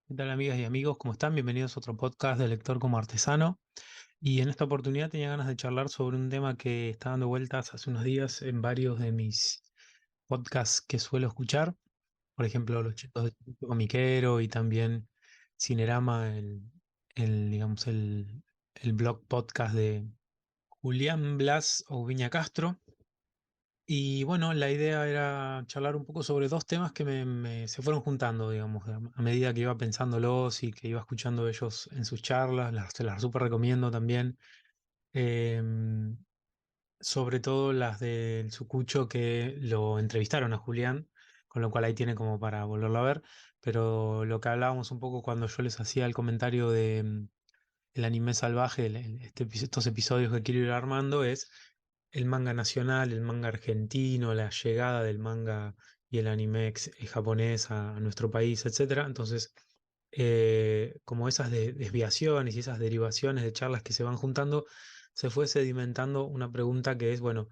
¿Qué tal amigas y amigos? ¿Cómo están? Bienvenidos a otro podcast de Lector como Artesano. Y en esta oportunidad tenía ganas de charlar sobre un tema que está dando vueltas hace unos días en varios de mis podcasts que suelo escuchar. Por ejemplo, Los Chicos de Chico Comiquero y también Cinerama, digamos, el blog podcast de Julián Blas o Viña Castro. Y bueno, la idea era charlar un poco sobre dos temas que se fueron juntando, digamos, a medida que iba pensándolos y que iba escuchando ellos en sus charlas, se las súper recomiendo también. Em, Sobre todo las del Sucucho que lo entrevistaron a Julián, con lo cual ahí tiene como para volverlo a ver. Pero lo que hablábamos un poco cuando yo les hacía el comentario de el anime salvaje, estos episodios que quiero ir armando, es el manga nacional, el manga argentino, la llegada del manga y el anime japonés a nuestro país, etcétera. Entonces, como esas desviaciones y esas derivaciones de charlas que se van juntando, se fue sedimentando una pregunta que es, bueno,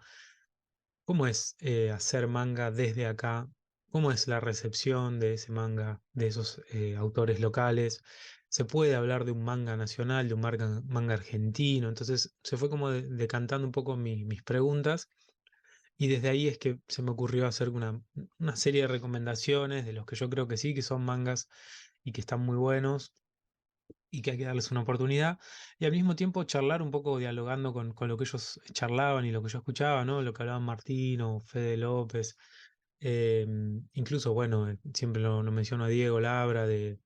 ¿cómo es hacer manga desde acá? ¿Cómo es la recepción de ese manga, de esos autores locales? ¿Se puede hablar de un manga nacional, de un manga argentino? Entonces se fue como decantando un poco mis preguntas y desde ahí es que se me ocurrió hacer una serie de recomendaciones de los que yo creo que sí, que son mangas y que están muy buenos y que hay que darles una oportunidad, y al mismo tiempo charlar un poco dialogando con lo que ellos charlaban y lo que yo escuchaba, ¿no? Lo que hablaban Martín o Fede López, eh, incluso, bueno, siempre lo menciono a Diego Labra de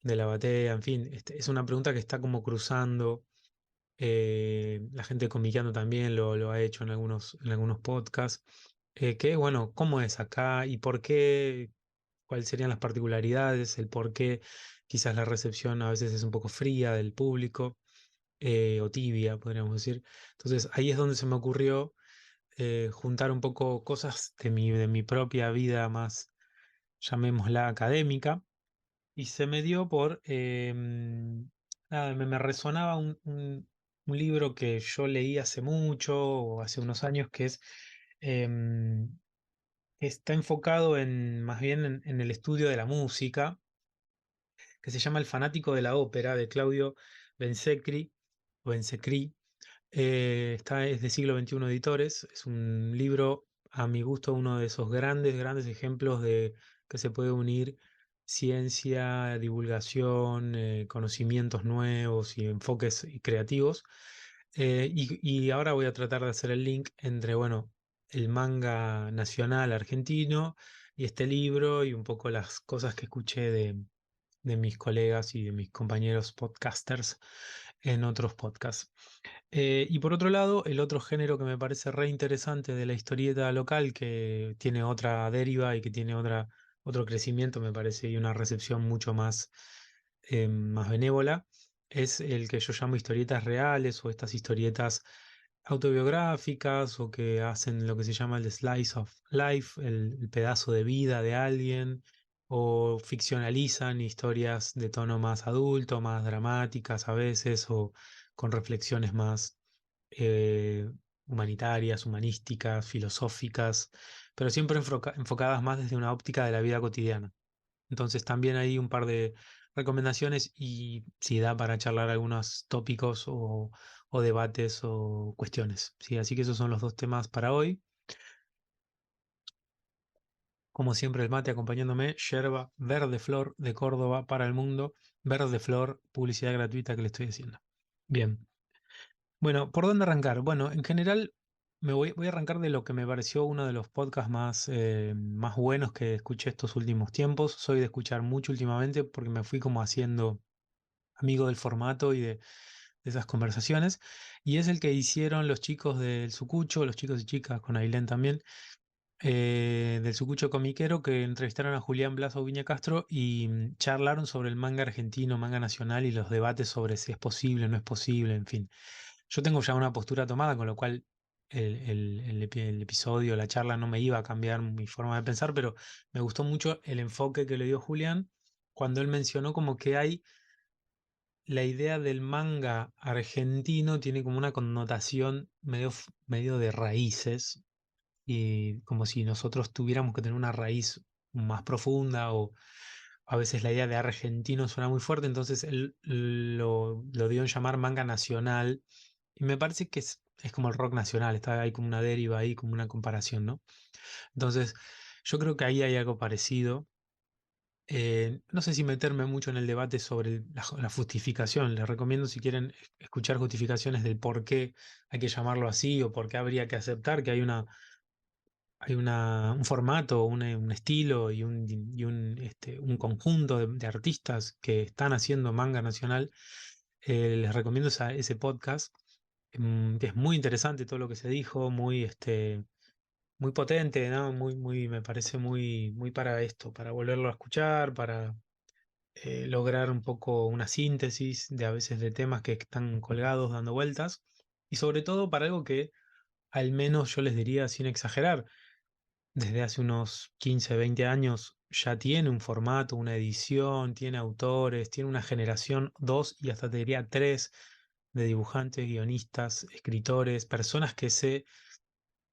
La Batea, en fin, es una pregunta que está como cruzando, la gente comiqueando también lo ha hecho en algunos podcasts, que bueno, ¿cómo es acá y por qué? ¿Cuáles serían las particularidades, el por qué quizás la recepción a veces es un poco fría del público, o tibia, podríamos decir? Entonces ahí es donde se me ocurrió juntar un poco cosas de mi propia vida más, llamémosla académica, y se me dio por, nada, me resonaba un libro que yo leí hace mucho, o hace unos años, que es... em, está enfocado más bien en el estudio de la música, que se llama El fanático de la ópera, de Claudio Bensecri, o Bensecri. Es de siglo XXI Editores. Es un libro, a mi gusto, uno de esos grandes ejemplos de que se puede unir ciencia, divulgación, conocimientos nuevos y enfoques creativos. Y ahora voy a tratar de hacer el link entre, bueno, el manga nacional argentino y este libro y un poco las cosas que escuché de mis colegas y de mis compañeros podcasters en otros podcasts. Y por otro lado, el otro género que me parece re interesante de la historieta local, que tiene otra deriva y que tiene otro crecimiento, me parece, y una recepción mucho más benévola, es el que yo llamo historietas reales o estas historietas autobiográficas o que hacen lo que se llama el slice of life, el pedazo de vida de alguien, o ficcionalizan historias de tono más adulto, más dramáticas a veces, o con reflexiones más eh, humanitarias, humanísticas, filosóficas, pero siempre enfocadas más desde una óptica de la vida cotidiana. Entonces también hay un par de recomendaciones y si da para charlar algunos tópicos o debates o cuestiones. Sí, así que esos son los dos temas para hoy. Como siempre, el mate acompañándome, yerba verde flor de Córdoba para el mundo, verde flor, publicidad gratuita que le estoy haciendo. Bien, bueno, ¿por dónde arrancar? Bueno, en general voy a arrancar de lo que me pareció uno de los podcasts más buenos que escuché estos últimos tiempos. Soy de escuchar mucho últimamente porque me fui como haciendo amigo del formato y de esas conversaciones, y es el que hicieron los chicos del Sucucho, los chicos y chicas con Ailén también, del Sucucho Comiquero, que entrevistaron a Julián Blas Viña Castro y charlaron sobre el manga argentino, manga nacional y los debates sobre si es posible, no es posible, en fin. Yo tengo ya una postura tomada, con lo cual el episodio, la charla no me iba a cambiar mi forma de pensar, pero me gustó mucho el enfoque que le dio Julián cuando él mencionó como que hay la idea del manga argentino tiene como una connotación medio de raíces, y como si nosotros tuviéramos que tener una raíz más profunda a veces la idea de argentino suena muy fuerte, entonces él lo dio en llamar manga nacional, y me parece que es como el rock nacional, está ahí como una deriva ahí, como una comparación, ¿no? Entonces, yo creo que ahí hay algo parecido. No sé si meterme mucho en el debate sobre la justificación. Les recomiendo si quieren escuchar justificaciones del por qué hay que llamarlo así o por qué habría que aceptar que un formato, un estilo y un conjunto de artistas que están haciendo manga nacional. Les recomiendo ese podcast, que es muy interesante todo lo que se dijo, muy potente, ¿no? Me parece muy para esto, para volverlo a escuchar, para lograr un poco una síntesis de a veces de temas que están colgados dando vueltas, y sobre todo para algo que al menos yo les diría sin exagerar, desde hace unos 15 20 años ya tiene un formato, una edición, tiene autores, tiene una generación, dos y hasta te diría tres, de dibujantes, guionistas, escritores, personas que se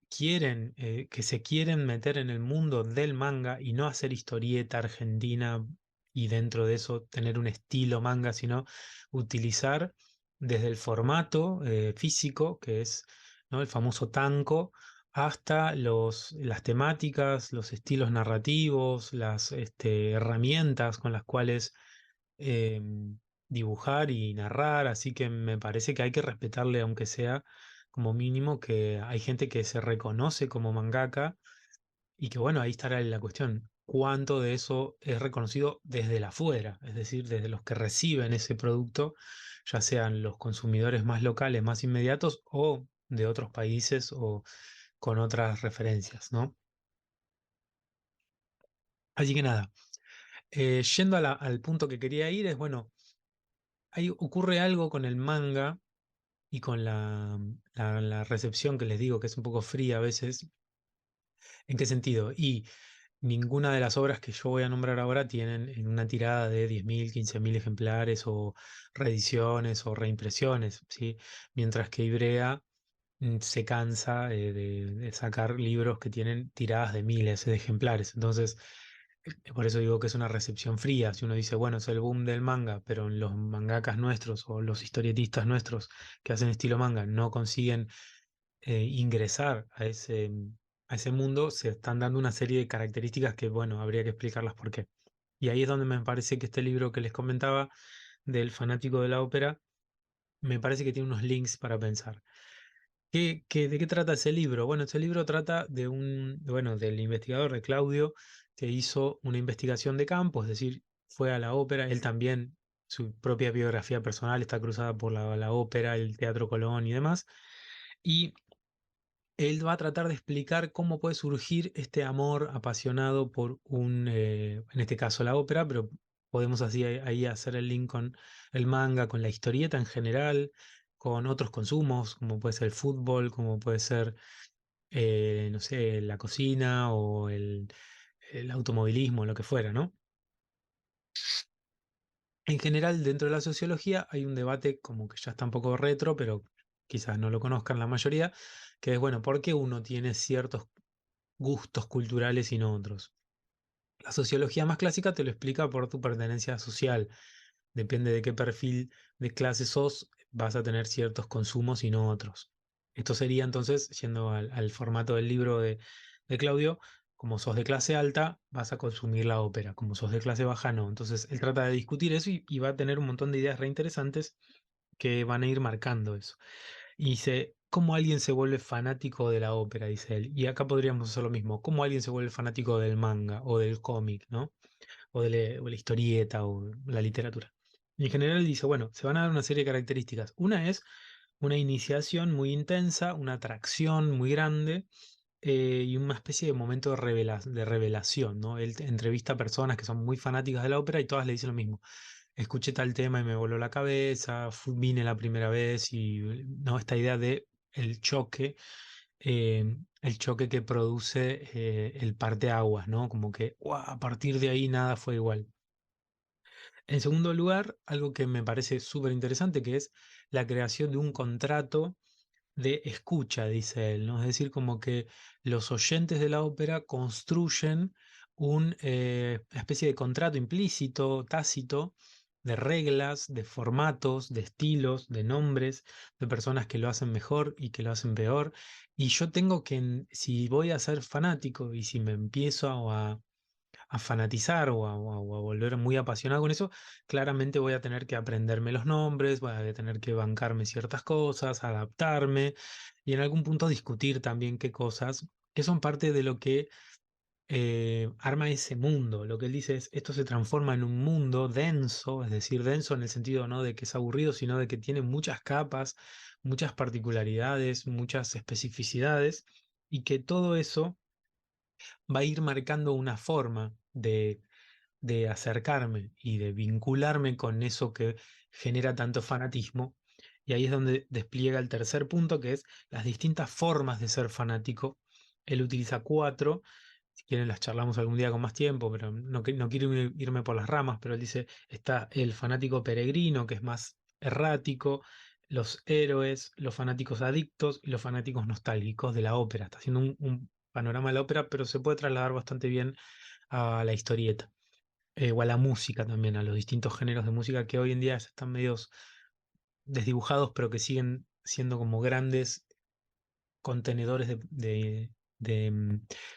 quieren meter en el mundo del manga y no hacer historieta argentina y dentro de eso tener un estilo manga, sino utilizar desde el formato físico, que es, ¿no?, el famoso tanco, hasta las temáticas, los estilos narrativos, las herramientas con las cuales eh, dibujar y narrar, así que me parece que hay que respetarle, aunque sea como mínimo, que hay gente que se reconoce como mangaka y que bueno, ahí estará la cuestión. ¿Cuánto de eso es reconocido desde el afuera? Es decir, desde los que reciben ese producto, ya sean los consumidores más locales, más inmediatos o de otros países o con otras referencias, ¿no? Así que nada, yendo al punto que quería ir, es bueno, ahí ocurre algo con el manga y con la recepción que les digo que es un poco fría a veces. ¿En qué sentido? Y ninguna de las obras que yo voy a nombrar ahora tienen en una tirada de 10.000, 15.000 ejemplares o reediciones o reimpresiones, ¿sí? Mientras que Ibrea se cansa de sacar libros que tienen tiradas de miles de ejemplares. Entonces, por eso digo que es una recepción fría. Si uno dice, bueno, es el boom del manga, pero los mangakas nuestros o los historietistas nuestros que hacen estilo manga no consiguen ingresar a ese mundo, se están dando una serie de características que, bueno, habría que explicarlas por qué. Y ahí es donde me parece que este libro que les comentaba del fanático de la ópera, me parece que tiene unos links para pensar. ¿De qué trata ese libro? Bueno, ese libro trata bueno, del investigador, de Claudio, que hizo una investigación de campo, es decir, fue a la ópera, él también, su propia biografía personal está cruzada por la ópera, el Teatro Colón y demás, y él va a tratar de explicar cómo puede surgir este amor apasionado por en este caso la ópera, pero podemos así ahí hacer el link con el manga, con la historieta en general, con otros consumos, como puede ser el fútbol, como puede ser, no sé, la cocina o el automovilismo, lo que fuera, ¿no? En general, dentro de la sociología hay un debate como que ya está un poco retro, pero quizás no lo conozcan la mayoría, que es, bueno, ¿por qué uno tiene ciertos gustos culturales y no otros? La sociología más clásica te lo explica por tu pertenencia social. Depende de qué perfil de clase sos, vas a tener ciertos consumos y no otros. Esto sería entonces, yendo al formato del libro de Claudio, como sos de clase alta, vas a consumir la ópera, como sos de clase baja, no. Entonces él trata de discutir eso y va a tener un montón de ideas reinteresantes que van a ir marcando eso. Y dice, ¿cómo alguien se vuelve fanático de la ópera? Dice él. Y acá podríamos hacer lo mismo. ¿Cómo alguien se vuelve fanático del manga o del cómic, ¿no? O de la historieta o la literatura? Y en general dice, bueno, se van a dar una serie de características. Una es una iniciación muy intensa, una atracción muy grande, y una especie de momento de revelación, ¿no? Él entrevista a personas que son muy fanáticas de la ópera y todas le dicen lo mismo: escuché tal tema y me voló la cabeza, vine la primera vez y no, esta idea de el choque que produce el parteaguas, ¿no? Como que ¡guau!, a partir de ahí nada fue igual. En segundo lugar, algo que me parece súper interesante, que es la creación de un contrato de escucha, dice él, ¿no? Es decir, como que los oyentes de la ópera construyen una especie de contrato implícito, tácito, de reglas, de formatos, de estilos, de nombres, de personas que lo hacen mejor y que lo hacen peor. Y yo tengo que, si voy a ser fanático y si me empiezo a fanatizar o a volver muy apasionado con eso, claramente voy a tener que aprenderme los nombres, voy a tener que bancarme ciertas cosas, adaptarme y en algún punto discutir también qué cosas que son parte de lo que arma ese mundo. Lo que él dice es, esto se transforma en un mundo denso, es decir, denso en el sentido no de que es aburrido, sino de que tiene muchas capas, muchas particularidades, muchas especificidades y que todo eso va a ir marcando una forma de acercarme y de vincularme con eso que genera tanto fanatismo. Y ahí es donde despliega el tercer punto, que es las distintas formas de ser fanático. Él utiliza cuatro, si quieren las charlamos algún día con más tiempo, pero no, no quiero irme por las ramas, pero él dice, está el fanático peregrino, que es más errático, los héroes, los fanáticos adictos y los fanáticos nostálgicos de la ópera. Está haciendo un panorama de la ópera, pero se puede trasladar bastante bien a la historieta o a la música también, a los distintos géneros de música que hoy en día están medios desdibujados, pero que siguen siendo como grandes contenedores de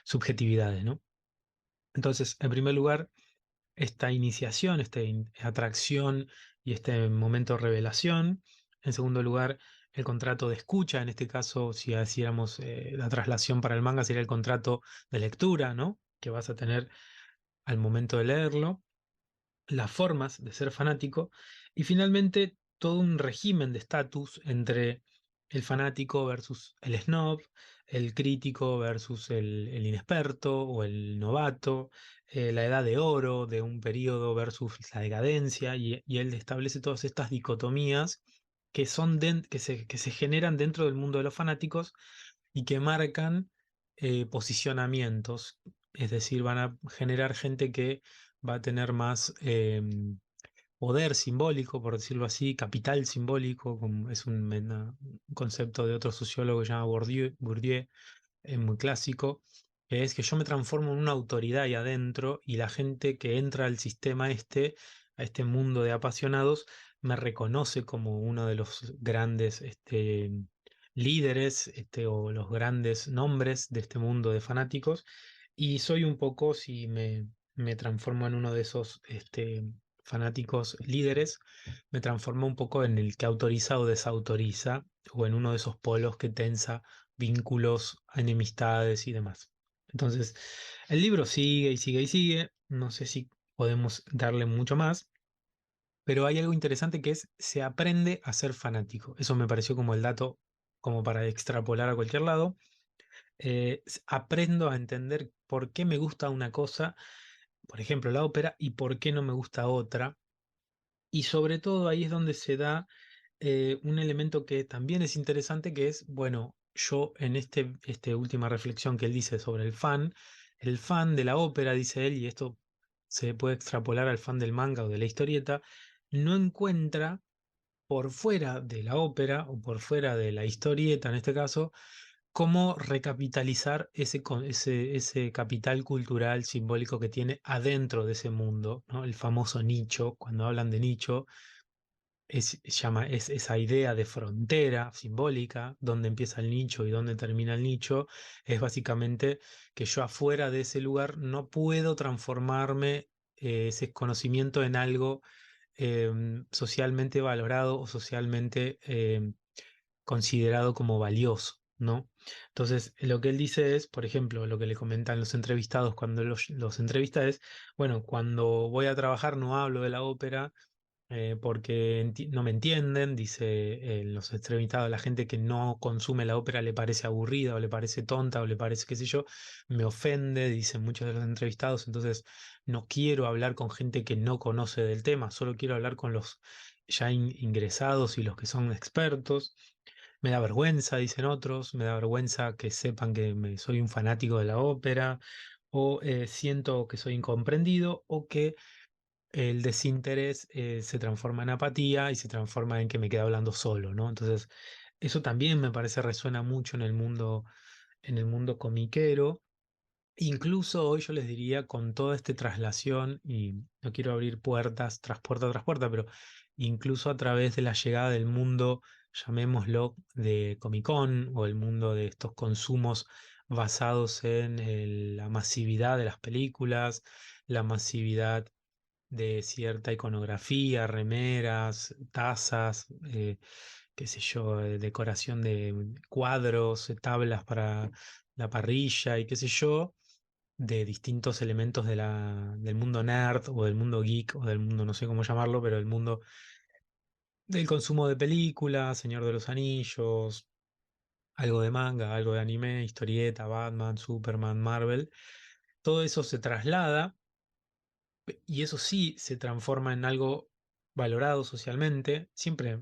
subjetividades, ¿no? Entonces, en primer lugar, esta iniciación, esta atracción y este momento de revelación. En segundo lugar, el contrato de escucha, en este caso, si hiciéramos la traslación para el manga, sería el contrato de lectura, ¿no? Que vas a tener al momento de leerlo, las formas de ser fanático y finalmente todo un régimen de estatus entre el fanático versus el snob, el crítico versus el inexperto o el novato, la edad de oro de un periodo versus la decadencia y él establece todas estas dicotomías que, que se generan dentro del mundo de los fanáticos y que marcan posicionamientos, es decir, van a generar gente que va a tener más poder simbólico, por decirlo así, capital simbólico, como es un concepto de otro sociólogo que se llama Bourdieu, es muy clásico, que es que yo me transformo en una autoridad ahí adentro y la gente que entra al sistema este, a este mundo de apasionados, me reconoce como uno de los grandes líderes o los grandes nombres de este mundo de fanáticos y soy un poco, si me transformo en uno de esos fanáticos líderes, me transformo un poco en el que autoriza o desautoriza o en uno de esos polos que tensa vínculos, enemistades y demás. Entonces, el libro sigue y sigue y sigue. No sé si podemos darle mucho más, pero hay algo interesante que es se aprende a ser fanático. Eso me pareció como el dato como para extrapolar a cualquier lado. Aprendo a entender por qué me gusta una cosa, por ejemplo, la ópera, y por qué no me gusta otra. Y sobre todo ahí es donde se da un elemento que también es interesante, que es, bueno, yo en este última reflexión que él dice sobre el fan de la ópera, dice él, y esto se puede extrapolar al fan del manga o de la historieta, no encuentra por fuera de la ópera o por fuera de la historieta, en este caso, cómo recapitalizar ese capital cultural simbólico que tiene adentro de ese mundo, ¿no? El famoso nicho, cuando hablan de nicho es esa idea de frontera simbólica, dónde empieza el nicho y dónde termina el nicho, es básicamente que yo afuera de ese lugar no puedo transformarme ese conocimiento en algo socialmente valorado o socialmente considerado como valioso, ¿no? Entonces, lo que él dice es, por ejemplo, lo que le comentan los entrevistados cuando los entrevista es, bueno, cuando voy a trabajar no hablo de la ópera porque no me entienden, dice los entrevistados, la gente que no consume la ópera le parece aburrida o le parece tonta o le parece qué sé yo, me ofende, dicen muchos de los entrevistados, entonces no quiero hablar con gente que no conoce del tema, solo quiero hablar con los ya ingresados y los que son expertos. Me da vergüenza, dicen otros, me da vergüenza que sepan que soy un fanático de la ópera, o siento que soy incomprendido, o que el desinterés se transforma en apatía y se transforma en que me quedo hablando solo, ¿no? Entonces, eso también me parece resuena mucho en el mundo comiquero. Incluso hoy yo les diría con toda esta traslación, y no quiero abrir puertas tras puerta, pero incluso a través de la llegada del mundo, llamémoslo de Comic Con o el mundo de estos consumos basados en la masividad de las películas, la masividad de cierta iconografía, remeras, tazas, qué sé yo, decoración de cuadros, tablas para la parrilla y qué sé yo, de distintos elementos del mundo nerd o del mundo geek o del mundo, no sé cómo llamarlo, pero el mundo del consumo de películas, Señor de los Anillos, algo de manga, algo de anime, historieta, Batman, Superman, Marvel. Todo eso se traslada y eso sí se transforma en algo valorado socialmente. Siempre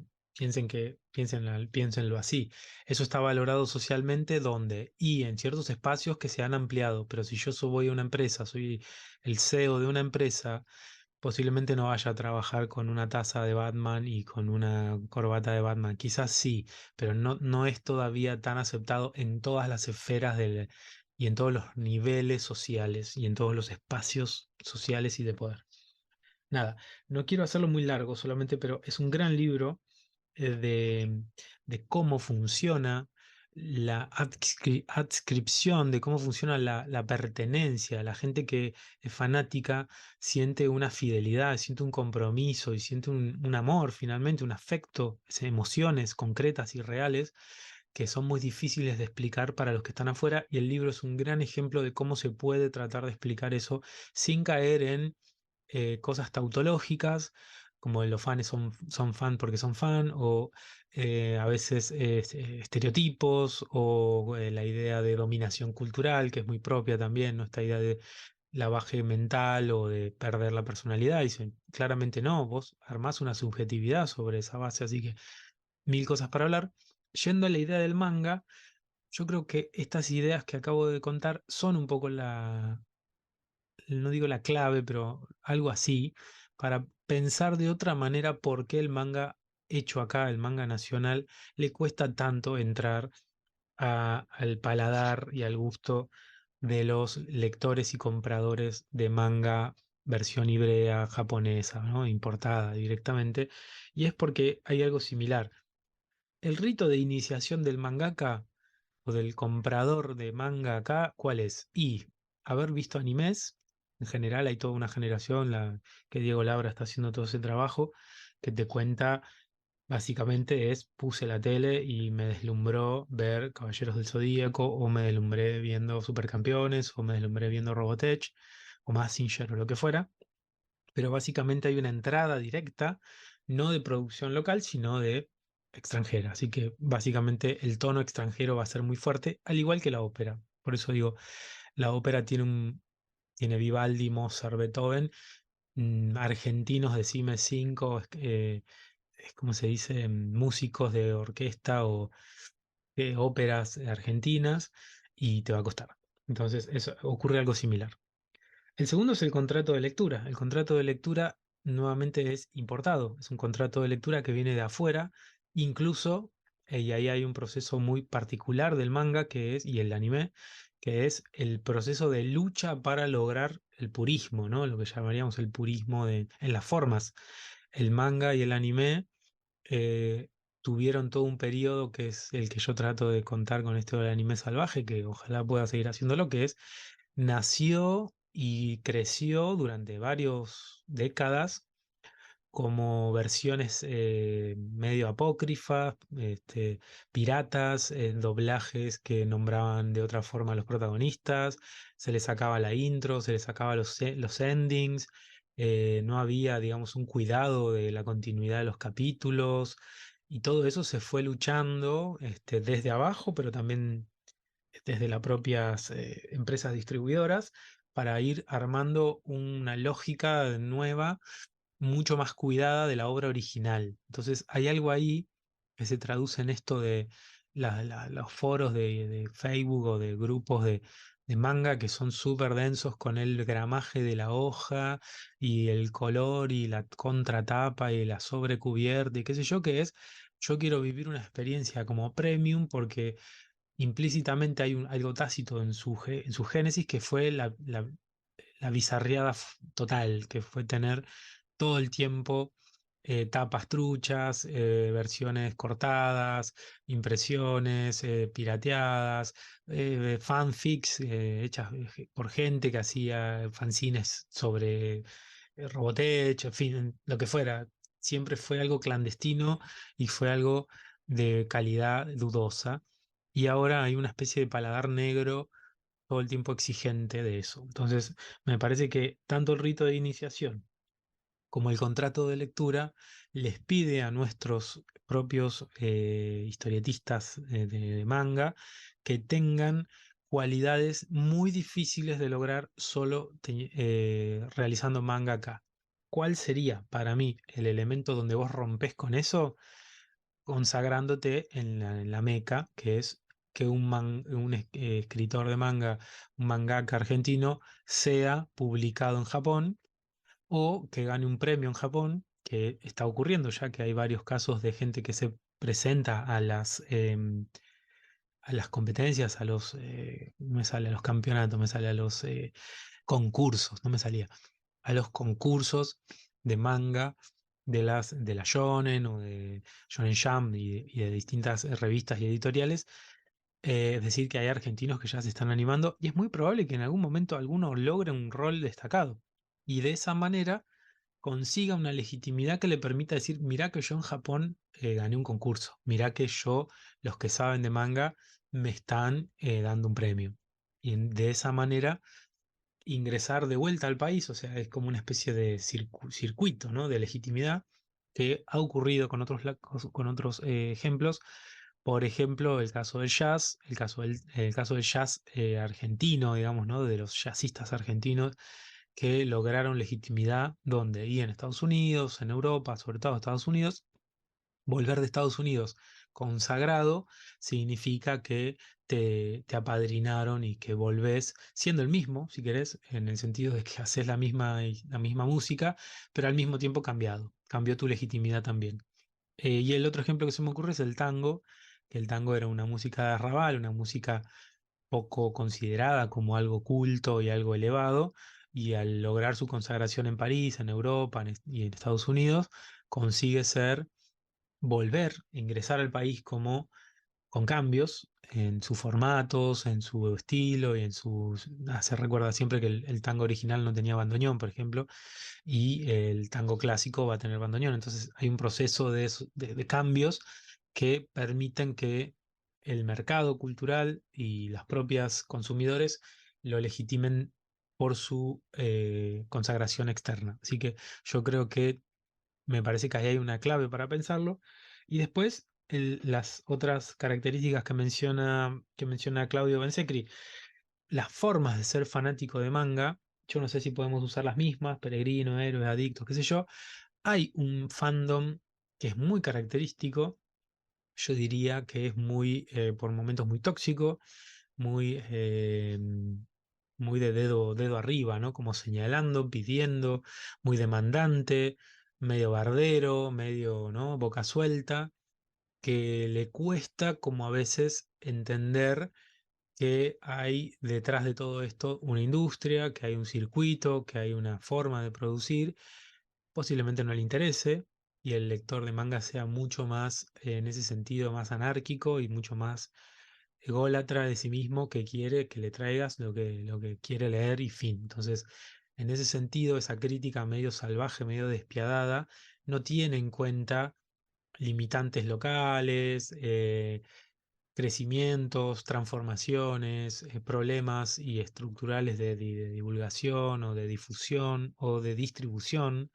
piénsenlo así. Eso está valorado socialmente donde y en ciertos espacios que se han ampliado. Pero si yo voy a una empresa, soy el CEO de una empresa, posiblemente no vaya a trabajar con una taza de Batman y con una corbata de Batman. Quizás sí, pero no es todavía tan aceptado en todas las esferas y en todos los niveles sociales y en todos los espacios sociales y de poder. Nada, no quiero hacerlo muy largo solamente, pero es un gran libro eh, de, de cómo funciona la adscripción, de cómo funciona la pertenencia. La gente que es fanática siente una fidelidad, siente un compromiso y siente un amor, finalmente, un afecto, emociones concretas y reales que son muy difíciles de explicar para los que están afuera. Y el libro es un gran ejemplo de cómo se puede tratar de explicar eso sin caer en cosas tautológicas, como los fans son fan porque son fan, o a veces estereotipos, o la idea de dominación cultural, que es muy propia también, ¿no? Esta idea de lavaje mental o de perder la personalidad. Dicen, claramente no, vos armás una subjetividad sobre esa base, así que mil cosas para hablar. Yendo a la idea del manga, yo creo que estas ideas que acabo de contar son un poco no digo la clave, pero algo así, para pensar de otra manera por qué el manga hecho acá, el manga nacional, le cuesta tanto entrar al paladar y al gusto de los lectores y compradores de manga versión hebrea japonesa, ¿no? Importada directamente. Y es porque hay algo similar. El rito de iniciación del mangaka o del comprador de manga acá, ¿cuál es? Y haber visto animes, en general hay toda una generación, que Diego Labra está haciendo todo ese trabajo, que te cuenta, básicamente es, puse la tele y me deslumbró ver Caballeros del Zodíaco, o me deslumbré viendo Supercampeones, o me deslumbré viendo Robotech, o Mazinger, o lo que fuera, pero básicamente hay una entrada directa, no de producción local, sino de extranjera. Así que básicamente el tono extranjero va a ser muy fuerte, al igual que la ópera. Por eso digo, la ópera tiene Vivaldi, Mozart, Beethoven, argentinos, decime cinco, es como se dice, músicos de orquesta o de óperas argentinas, y te va a costar. Entonces, eso, ocurre algo similar. El segundo es el contrato de lectura. El contrato de lectura nuevamente es importado, es un contrato de lectura que viene de afuera, incluso, y ahí hay un proceso muy particular del manga que es, y el anime, que es el proceso de lucha para lograr el purismo, ¿no? Lo que llamaríamos el purismo en las formas. El manga y el anime eh, tuvieron todo un periodo que es el que yo trato de contar con esto del anime salvaje, que ojalá pueda seguir haciéndolo, que es nació y creció durante varias décadas como versiones medio apócrifas, piratas, doblajes que nombraban de otra forma a los protagonistas, se les sacaba la intro, se les sacaba los endings, no había, digamos, un cuidado de la continuidad de los capítulos, y todo eso se fue luchando desde abajo, pero también desde las propias empresas distribuidoras, para ir armando una lógica nueva, mucho más cuidada de la obra original. Entonces hay algo ahí que se traduce en esto de los foros de Facebook o de grupos de manga que son súper densos con el gramaje de la hoja y el color y la contratapa y la sobrecubierta y qué sé yo, que es, yo quiero vivir una experiencia como premium porque implícitamente hay algo tácito en su génesis que fue la bizarreada total, que fue tener todo el tiempo tapas truchas, versiones cortadas, impresiones pirateadas, fanfics hechas por gente que hacía fanzines sobre Robotech, en fin, lo que fuera. Siempre fue algo clandestino y fue algo de calidad dudosa. Y ahora hay una especie de paladar negro todo el tiempo exigente de eso. Entonces, me parece que tanto el rito de iniciación como el contrato de lectura les pide a nuestros propios historietistas de manga que tengan cualidades muy difíciles de lograr solo realizando manga acá. ¿Cuál sería para mí el elemento donde vos rompes con eso? Consagrándote en la meca, que es que un escritor de manga, un mangaka argentino, sea publicado en Japón o que gane un premio en Japón, que está ocurriendo ya que hay varios casos de gente que se presenta a las competencias, no me sale a los campeonatos, me sale a los concursos, no me salía, a los concursos de manga de la Shonen o de Shonen Jump y de distintas revistas y editoriales. Es decir, que hay argentinos que ya se están animando y es muy probable que en algún momento alguno logre un rol destacado. Y de esa manera consiga una legitimidad que le permita decir, mirá que yo en Japón gané un concurso, mirá que yo, los que saben de manga, me están dando un premio. Y de esa manera ingresar de vuelta al país, o sea, es como una especie de circuito, ¿no? De legitimidad que ha ocurrido con con otros ejemplos. Por ejemplo, el caso del jazz, el caso del jazz argentino, digamos, ¿no? De los jazzistas argentinos que lograron legitimidad donde, y en Estados Unidos, en Europa, sobre todo Estados Unidos, volver de Estados Unidos consagrado significa que te apadrinaron y que volvés siendo el mismo, si querés, en el sentido de que haces la misma música, pero al mismo tiempo cambiado. Cambió tu legitimidad también. Y el otro ejemplo que se me ocurre es el tango, que el tango era una música de arrabal, una música poco considerada como algo culto y algo elevado, y al lograr su consagración en París, en Europa y en Estados Unidos, consigue volver, ingresar al país como con cambios en sus formatos, en su estilo y en sus... Se recuerda siempre que el tango original no tenía bandoneón, por ejemplo, y el tango clásico va a tener bandoneón. Entonces hay un proceso de cambios que permiten que el mercado cultural y las propias consumidores lo legitimen por su consagración externa. Así que yo creo que me parece que ahí hay una clave para pensarlo. Y después las otras características que menciona Claudio Bensecri, las formas de ser fanático de manga, yo no sé si podemos usar las mismas, peregrino, héroe, adicto, qué sé yo. Hay un fandom que es muy característico, yo diría que es muy, por momentos muy tóxico, muy, muy de dedo arriba, ¿no? Como señalando, pidiendo, muy demandante, medio bardero, medio, ¿no? Boca suelta, que le cuesta como a veces entender que hay detrás de todo esto una industria, que hay un circuito, que hay una forma de producir, posiblemente no le interese y el lector de manga sea mucho más, en ese sentido, más anárquico y mucho más ególatra de sí mismo que quiere que le traigas lo que quiere leer y fin. Entonces, en ese sentido, esa crítica medio salvaje, medio despiadada, no tiene en cuenta limitantes locales, crecimientos, transformaciones, problemas y estructurales de divulgación o de difusión o de distribución,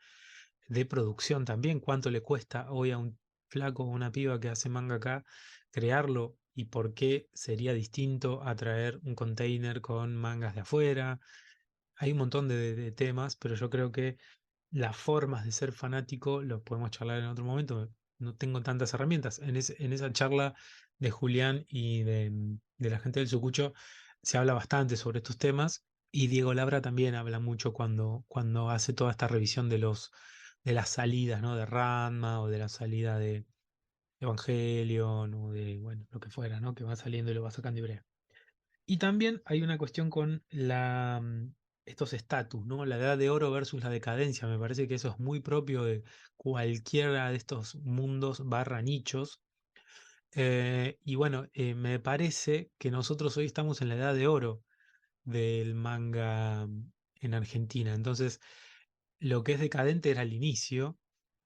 de producción también, cuánto le cuesta hoy a un flaco o una piba que hace manga acá crearlo y por qué sería distinto a traer un container con mangas de afuera. Hay un montón de temas, pero yo creo que las formas de ser fanático lo podemos charlar en otro momento. No tengo tantas herramientas. En esa charla de Julián y de la gente del Sucucho se habla bastante sobre estos temas y Diego Labra también habla mucho cuando hace toda esta revisión de las salidas, ¿no? De Ranma o de la salida Evangelion o de, bueno, lo que fuera, ¿no? Que va saliendo y lo va sacando Ibrea. Y también hay una cuestión con estos estatus, ¿no? La edad de oro versus la decadencia. Me parece que eso es muy propio de cualquiera de estos mundos barra nichos. Y bueno, me parece que nosotros hoy estamos en la edad de oro del manga en Argentina. Entonces, lo que es decadente era el inicio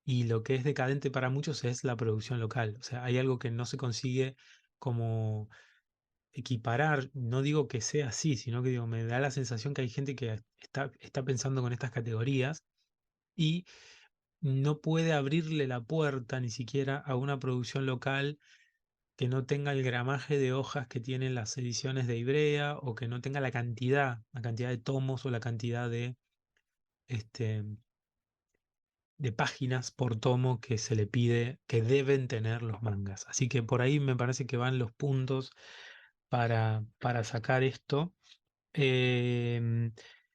y lo que es decadente para muchos es la producción local. O sea, hay algo que no se consigue como equiparar, no digo que sea así, sino que digo, me da la sensación que hay gente que está pensando con estas categorías y no puede abrirle la puerta ni siquiera a una producción local que no tenga el gramaje de hojas que tienen las ediciones de Ibrea o que no tenga la cantidad de tomos o la cantidad este, de páginas por tomo que se le pide, que deben tener los mangas. Así que por ahí me parece que van los puntos para sacar esto. Em,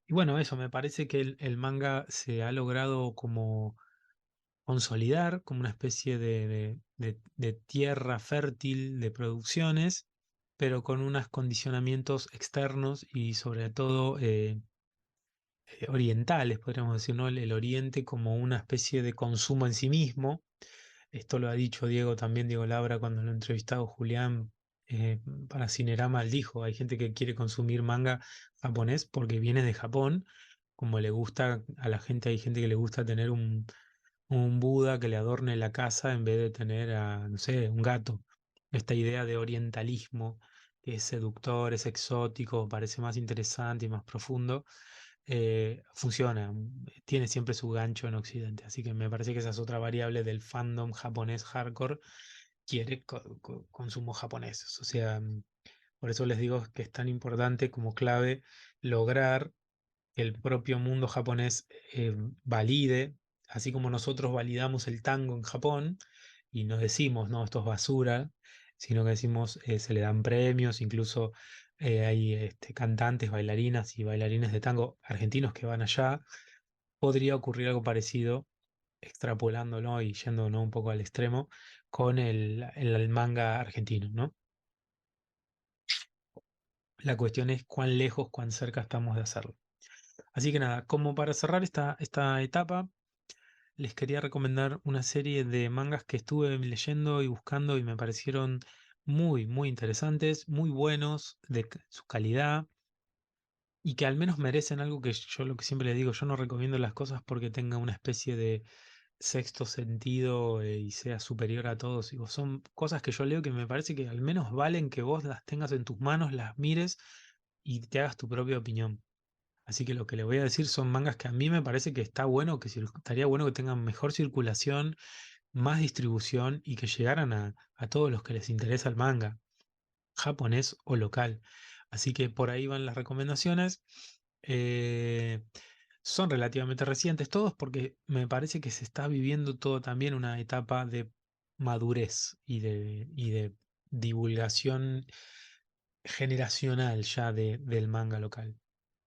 y bueno, eso, me parece que el manga se ha logrado como consolidar como una especie de tierra fértil de producciones, pero con unos condicionamientos externos y sobre todo orientales, podríamos decir, ¿no? El Oriente como una especie de consumo en sí mismo. Esto lo ha dicho Diego también, Diego Labra, cuando lo ha entrevistado Julián para Cinerama, él dijo, hay gente que quiere consumir manga japonés porque viene de Japón, como le gusta a la gente, hay gente que le gusta tener un Buda que le adorne la casa en vez de tener a, no sé, un gato. Esta idea de orientalismo que es seductor, es exótico, parece más interesante y más profundo, funciona, tiene siempre su gancho en Occidente. Así que me parece que esa es otra variable del fandom japonés hardcore, quiere consumo japoneses. O sea, por eso les digo que es tan importante como clave lograr que el propio mundo japonés valide, así como nosotros validamos el tango en Japón y no decimos, no, esto es basura, sino que decimos, se le dan premios, incluso hay cantantes, bailarinas y bailarines de tango argentinos que van allá, podría ocurrir algo parecido, extrapolándolo y yendo, ¿no?, un poco al extremo, con el manga argentino, ¿no? La cuestión es cuán lejos, cuán cerca estamos de hacerlo. Así que nada, como para cerrar esta etapa, les quería recomendar una serie de mangas que estuve leyendo y buscando y me parecieron muy, muy interesantes, muy buenos de su calidad y que al menos merecen algo que yo lo que siempre le digo, yo no recomiendo las cosas porque tenga una especie de sexto sentido y sea superior a todos. Digo, son cosas que yo leo que me parece que al menos valen que vos las tengas en tus manos, las mires y te hagas tu propia opinión. Así que lo que le voy a decir son mangas que a mí me parece que está bueno, que estaría bueno que tengan mejor circulación, más distribución y que llegaran a todos los que les interesa el manga, japonés o local. Así que por ahí van las recomendaciones. Eh, Son relativamente recientes todos porque me parece que se está viviendo todo también una etapa de madurez y de divulgación generacional ya del manga local.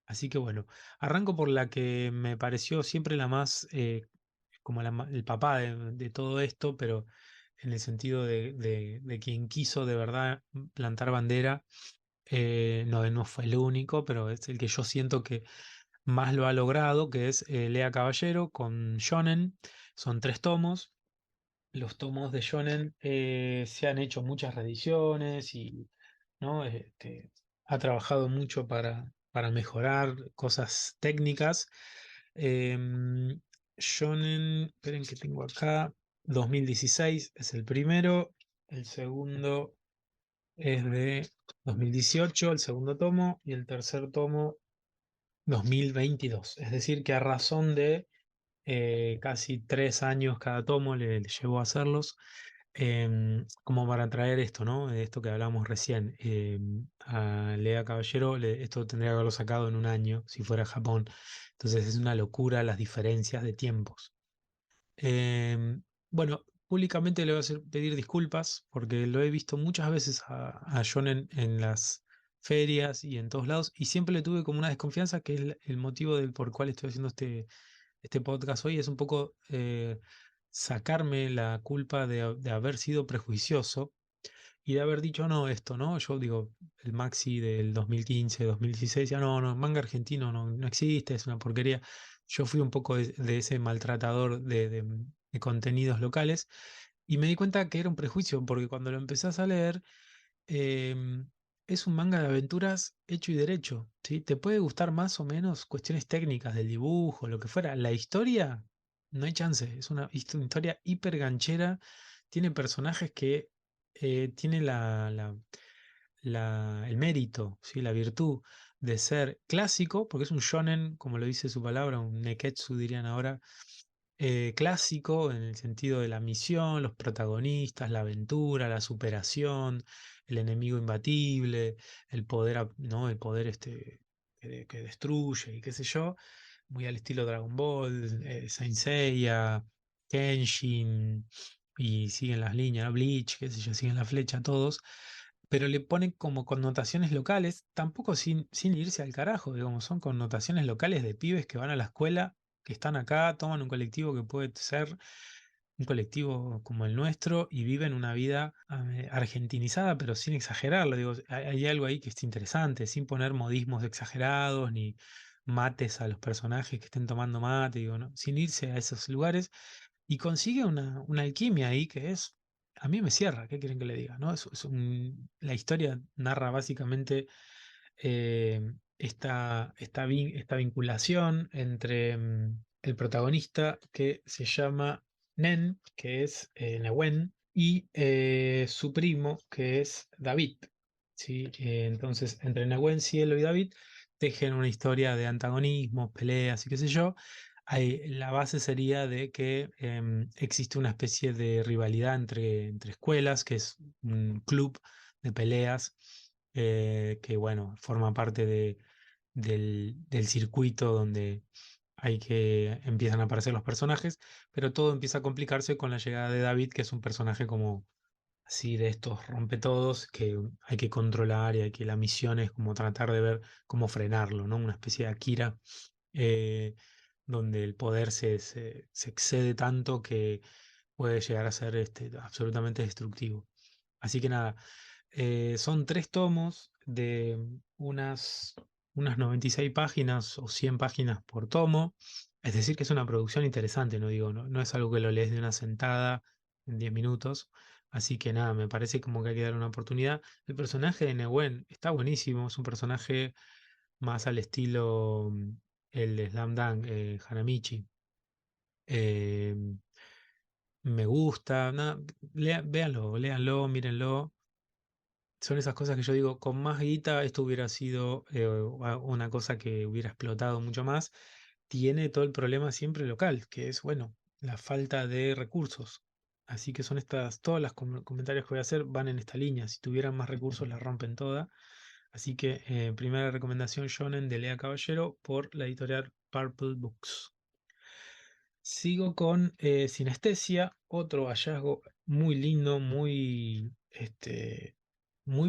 Así que bueno, arranco por la que me pareció siempre la más, como el papá de todo esto, pero en el sentido de quien quiso de verdad plantar bandera, no fue el único, pero es el que yo siento que más lo ha logrado, que es Lea Caballero con Shonen. Son 3 tomos. Los tomos de Shonen se han hecho muchas reediciones y ¿no? Ha trabajado mucho para mejorar cosas técnicas. Shonen, esperen que tengo acá, 2016 es el primero, el segundo es de 2018, el segundo tomo, y el tercer tomo 2022. Es decir, que a razón de casi 3 años cada tomo le llevó a hacerlos, como para traer esto, ¿no? De esto que hablamos recién. A Lea Caballero, esto tendría que haberlo sacado en un año si fuera Japón. Entonces es una locura las diferencias de tiempos. Bueno, públicamente le voy a pedir disculpas porque lo he visto muchas veces a John en las ferias y en todos lados y siempre le tuve como una desconfianza que es el motivo del por cual estoy haciendo este podcast hoy. Es un poco sacarme la culpa de haber sido prejuicioso y de haber dicho, no, esto, ¿no? Yo digo, el Maxi del 2015, 2016, ya no, no, manga argentino no existe, es una porquería. Yo fui un poco de ese maltratador de contenidos locales y me di cuenta que era un prejuicio, porque cuando lo empezás a leer, es un manga de aventuras hecho y derecho, ¿sí? Te puede gustar más o menos cuestiones técnicas del dibujo, lo que fuera. La historia, no hay chance, es una historia hiper ganchera, tiene personajes que tienen el mérito, ¿sí? La virtud de ser clásico, porque es un shonen, como lo dice su palabra, un neketsu dirían ahora, clásico en el sentido de la misión, los protagonistas, la aventura, la superación, el enemigo imbatible, el poder, ¿no? El poder que destruye y qué sé yo, muy al estilo Dragon Ball, Saint Seiya, Kenshin, y siguen las líneas, ¿no? Bleach, qué sé yo, siguen la flecha todos, pero le ponen como connotaciones locales, tampoco sin irse al carajo, digamos, son connotaciones locales de pibes que van a la escuela, que están acá, toman un colectivo que puede ser un colectivo como el nuestro y viven una vida argentinizada, pero sin exagerarlo. Digo, hay algo ahí que es interesante, sin poner modismos exagerados ni mates a los personajes que estén tomando mate, digo, ¿no? Sin irse a esos lugares y consigue una alquimia ahí que es, a mí me cierra, ¿qué quieren que le diga? ¿No? La historia narra básicamente esta vinculación entre el protagonista que se llama Nen, que es Nehuen, y su primo, que es David. ¿Sí? Entonces, entre Nehuen, Cielo y David tejen una historia de antagonismos, peleas y qué sé yo. La base sería de que existe una especie de rivalidad entre escuelas, que es un club de peleas que bueno, forma parte del circuito donde empiezan a aparecer los personajes, pero todo empieza a complicarse con la llegada de David, que es un personaje como así de estos rompetodos que hay que controlar y la misión es como tratar de ver cómo frenarlo, ¿no? Una especie de Akira, eh, donde el poder se excede tanto que puede llegar a ser absolutamente destructivo. Así que nada, son 3 tomos de unas 96 páginas o 100 páginas por tomo. Es decir, que es una producción interesante, no digo, no es algo que lo lees de una sentada en 10 minutos. Así que nada, me parece como que hay que dar una oportunidad. El personaje de Nehuen está buenísimo, es un personaje más al estilo el de Slam Dunk, Hanamichi. Eh, Me gusta, nada, véanlo, léanlo, mírenlo. Son esas cosas que yo digo, con más guita esto hubiera sido una cosa que hubiera explotado mucho más. Tiene todo el problema siempre local, que es, bueno, la falta de recursos. Así que son todas las comentarios que voy a hacer van en esta línea. Si tuvieran más recursos, la rompen toda. Así que primera recomendación, Shonen de Lea Caballero por la editorial Purple Books. Sigo con Sinestesia, otro hallazgo muy lindo, muy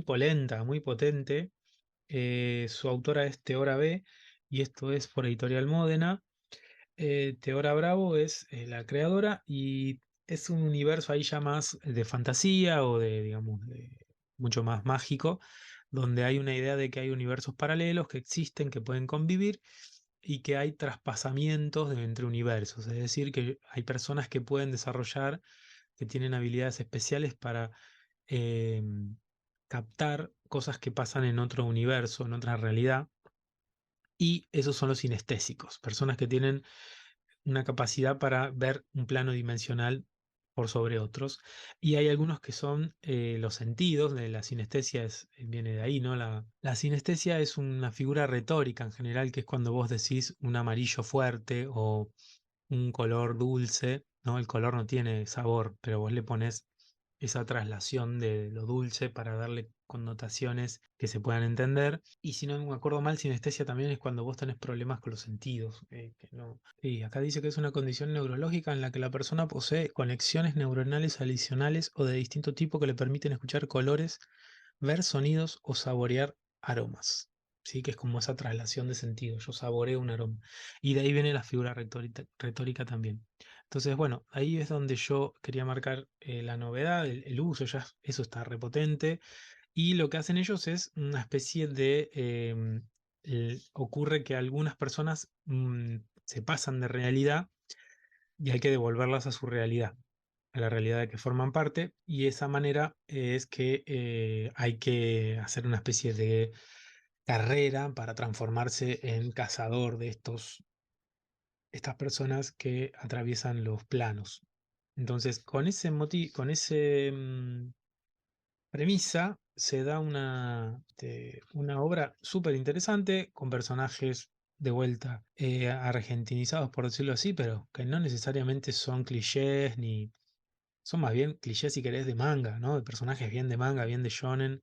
polenta, muy potente. Su autora es Teora B y esto es por Editorial Módena. Teora Bravo es la creadora y es un universo ahí ya más de fantasía o digamos, mucho más mágico, donde hay una idea de que hay universos paralelos que existen, que pueden convivir y que hay traspasamientos entre universos. Es decir, que hay personas que pueden desarrollar, que tienen habilidades especiales para em, captar cosas que pasan en otro universo, en otra realidad. Y esos son los sinestésicos, personas que tienen una capacidad para ver un plano dimensional por sobre otros. Y hay algunos que son los sentidos, de la sinestesia viene de ahí, ¿no? La sinestesia es una figura retórica en general, que es cuando vos decís un amarillo fuerte o un color dulce, ¿no? El color no tiene sabor, pero vos le pones esa traslación de lo dulce para darle connotaciones que se puedan entender. Y si no me acuerdo mal, sinestesia también es cuando vos tenés problemas con los sentidos. Que no. Y acá dice que es una condición neurológica en la que la persona posee conexiones neuronales adicionales o de distinto tipo que le permiten escuchar colores, ver sonidos o saborear aromas. Sí, que es como esa traslación de sentido. Yo saboreo un aroma. Y de ahí viene la figura retórica también. Entonces, bueno, ahí es donde yo quería marcar la novedad, el uso, ya eso está repotente. Y lo que hacen ellos es una especie de... ocurre que algunas personas se pasan de realidad y hay que devolverlas a su realidad, a la realidad de que forman parte, y esa manera es que hay que hacer una especie de carrera para transformarse en cazador de estas personas que atraviesan los planos. Entonces, con ese premisa se da una obra súper interesante con personajes de vuelta argentinizados, por decirlo así, pero que no necesariamente son clichés ni son más bien clichés, si querés, de manga, ¿no? De personajes bien de manga, bien de shonen,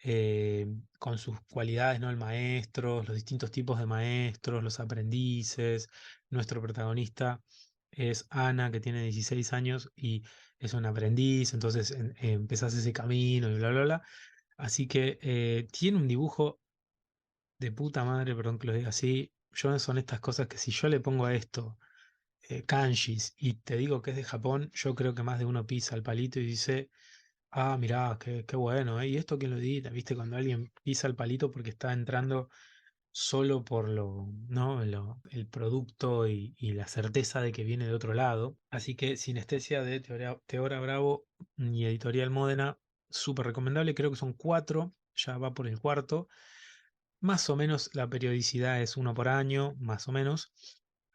eh, con sus cualidades, ¿no? El maestro, los distintos tipos de maestros, los aprendices. Nuestro protagonista es Ana, que tiene 16 años y es un aprendiz, entonces empezás ese camino y bla, bla, bla. Así que tiene un dibujo de puta madre, perdón que lo diga así. Son estas cosas que si yo le pongo a esto kanjis y te digo que es de Japón, yo creo que más de uno pisa el palito y dice, ah, mirá, qué bueno, ¿eh? ¿Y esto quién lo edita? ¿Viste? Cuando alguien pisa el palito porque está entrando solo por ¿no? El producto y la certeza de que viene de otro lado. Así que Sinestesia de Teora Bravo y Editorial Módena, súper recomendable, creo que son cuatro, ya va por el cuarto. Más o menos la periodicidad es uno por año, más o menos.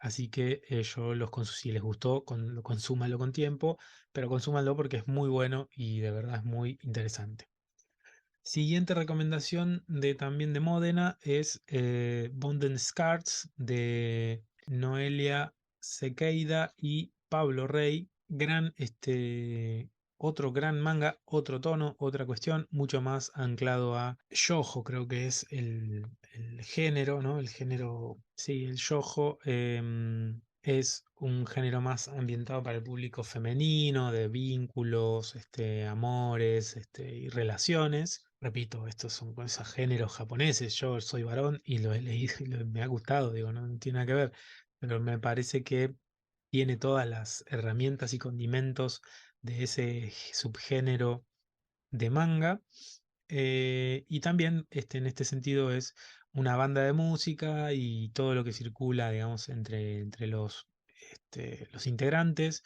Así que yo si les gustó, consúmanlo con tiempo, pero consúmanlo porque es muy bueno y de verdad es muy interesante. Siguiente recomendación también de Módena es Bonden Scars de Noelia Sequeida y Pablo Rey. Otro gran manga, otro tono, otra cuestión, mucho más anclado a shoujo, creo que es el género, ¿no? El género, sí, el shoujo es un género más ambientado para el público femenino, de vínculos, amores, y relaciones. Repito, estos son esos géneros japoneses. Yo soy varón y lo he leído y me ha gustado, digo, no tiene nada que ver, pero me parece que tiene todas las herramientas y condimentos de ese subgénero de manga. Y también en este sentido es una banda de música y todo lo que circula, digamos, entre los integrantes,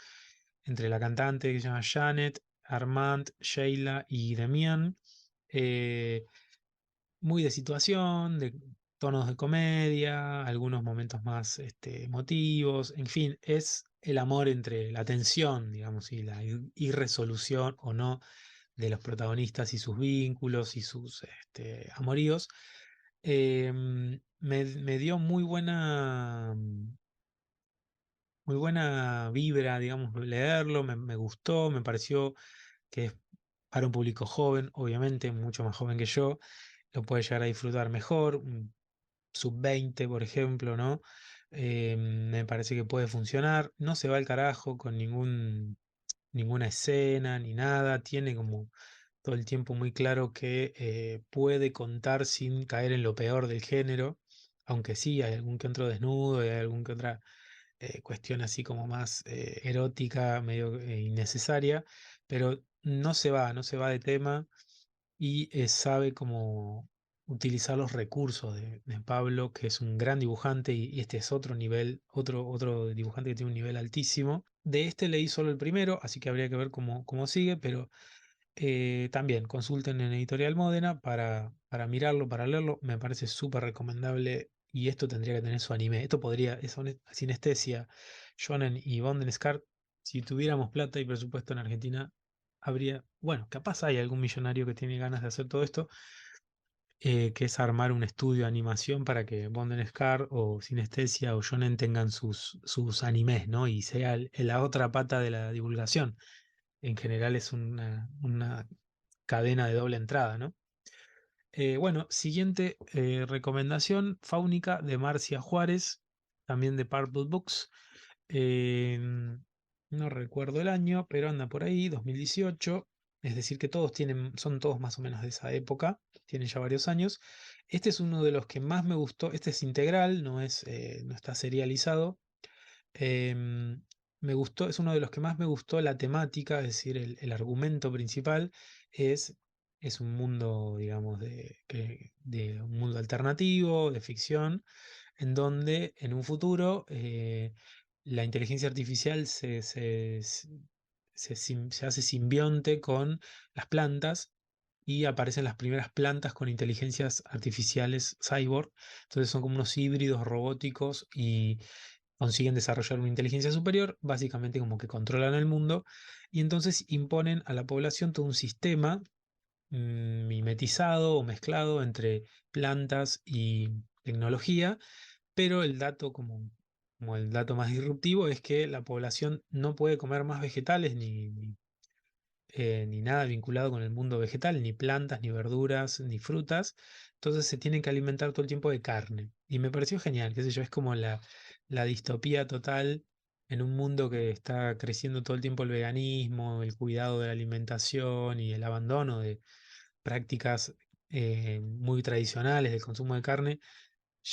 entre la cantante que se llama Janet, Armand, Sheila y Demian. eh, Muy de situación, de tonos de comedia, algunos momentos más emotivos, en fin, es el amor entre la tensión, digamos, y la irresolución o no de los protagonistas y sus vínculos y sus amoríos. Me dio muy buena vibra, digamos, leerlo, me gustó, me pareció que es para un público joven, obviamente, mucho más joven que yo, lo puede llegar a disfrutar mejor, un sub-20, por ejemplo, ¿no? Me parece que puede funcionar, no se va al carajo con ninguna escena ni nada, tiene como todo el tiempo muy claro que puede contar sin caer en lo peor del género, aunque sí hay algún que otro desnudo y hay algún que otra cuestión así como más erótica, medio innecesaria, pero no se va de tema y sabe cómo utilizar los recursos de Pablo, que es un gran dibujante y este es otro nivel, otro dibujante que tiene un nivel altísimo. De este leí solo el primero, así que habría que ver cómo sigue, pero también consulten en Editorial Módena para mirarlo, para leerlo. Me parece súper recomendable y esto tendría que tener su anime. Esto podría, es Sinestesia, Shonen y Bonden Scar. Si tuviéramos plata y presupuesto en Argentina, bueno, capaz hay algún millonario que tiene ganas de hacer todo esto, que es armar un estudio de animación para que Bonden Scar o Sinestesia o Shonen tengan sus animes, ¿no? Y sea la otra pata de la divulgación. En general es una cadena de doble entrada, ¿no? Bueno, siguiente recomendación, Fáunica de Marcia Juárez, también de Purple Books. Eh, no recuerdo el año, pero anda por ahí, 2018. Es decir, que son todos más o menos de esa época, tienen ya varios años. Este es uno de los que más me gustó. Este es integral, no está serializado. Em, me gustó, es uno de los que más me gustó la temática, es decir, el argumento principal es, es un mundo, digamos, de un mundo alternativo, de ficción, en donde en un futuro la inteligencia artificial se hace simbionte con las plantas y aparecen las primeras plantas con inteligencias artificiales cyborg. Entonces son como unos híbridos robóticos y consiguen desarrollar una inteligencia superior, básicamente como que controlan el mundo y entonces imponen a la población todo un sistema mimetizado o mezclado entre plantas y tecnología, pero el dato como el dato más disruptivo es que la población no puede comer más vegetales ni nada vinculado con el mundo vegetal, ni plantas, ni verduras, ni frutas. Entonces se tienen que alimentar todo el tiempo de carne. Y me pareció genial, qué sé yo, es como la distopía total en un mundo que está creciendo todo el tiempo el veganismo, el cuidado de la alimentación y el abandono de prácticas muy tradicionales del consumo de carne.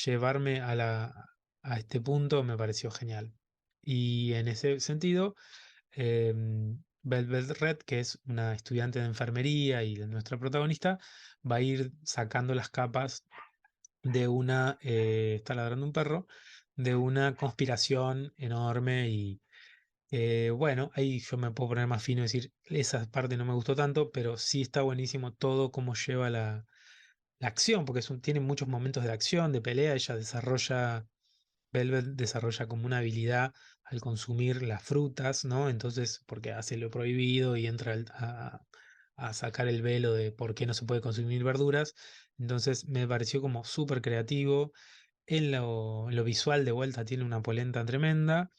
Llevarme a este punto me pareció genial. Y en ese sentido Velvet Red, que es una estudiante de enfermería y de nuestra protagonista, va a ir sacando las capas de una, está ladrando un perro, de una conspiración enorme y bueno, ahí yo me puedo poner más fino y decir, esa parte no me gustó tanto, pero sí está buenísimo todo cómo lleva la acción, porque tiene muchos momentos de acción, de pelea, ella desarrolla Velvet desarrolla como una habilidad al consumir las frutas, ¿no? Entonces, porque hace lo prohibido y entra a sacar el velo de por qué no se puede consumir verduras. Entonces, me pareció como súper creativo. En lo visual, de vuelta, tiene una polenta tremenda.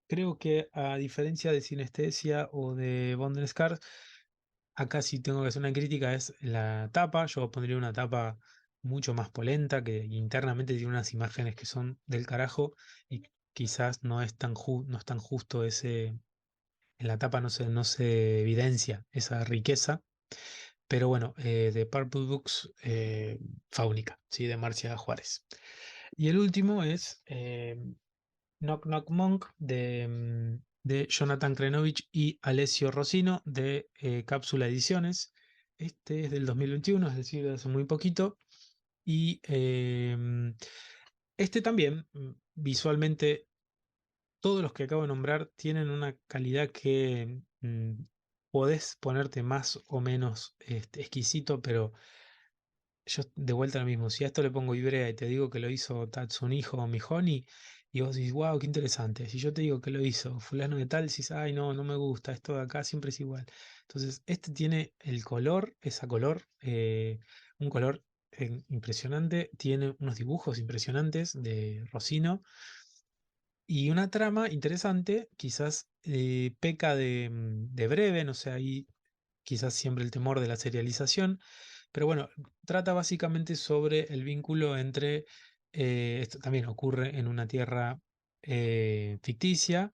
Creo que a diferencia de Sinestesia o de Bond Scars, acá sí tengo que hacer una crítica, es la tapa. Yo pondría una tapa mucho más polenta, que internamente tiene unas imágenes que son del carajo y quizás no es no es tan justo ese, en la tapa no se evidencia esa riqueza. Pero bueno, de Purple Books, Fáunica, ¿sí? De Marcia Juárez. Y el último es Knock Knock Monk de Jonathan Krenovich y Alessio Rossino de Cápsula Ediciones. Este es del 2021, es decir, de hace muy poquito. Y este también, visualmente, todos los que acabo de nombrar tienen una calidad que podés ponerte más o menos exquisito, pero yo de vuelta a lo mismo, si a esto le pongo Ibrea y te digo que lo hizo Tatsuniho o Mihoni, y vos decís, wow, qué interesante. Si yo te digo que lo hizo fulano de tal, decís, ay, no, no me gusta, esto de acá siempre es igual. Entonces, este tiene el color, esa color, un color impresionante, tiene unos dibujos impresionantes de Rossino y una trama interesante, quizás peca de breve, no sé, ahí quizás siempre el temor de la serialización, pero bueno, trata básicamente sobre el vínculo entre, esto también ocurre en una tierra ficticia,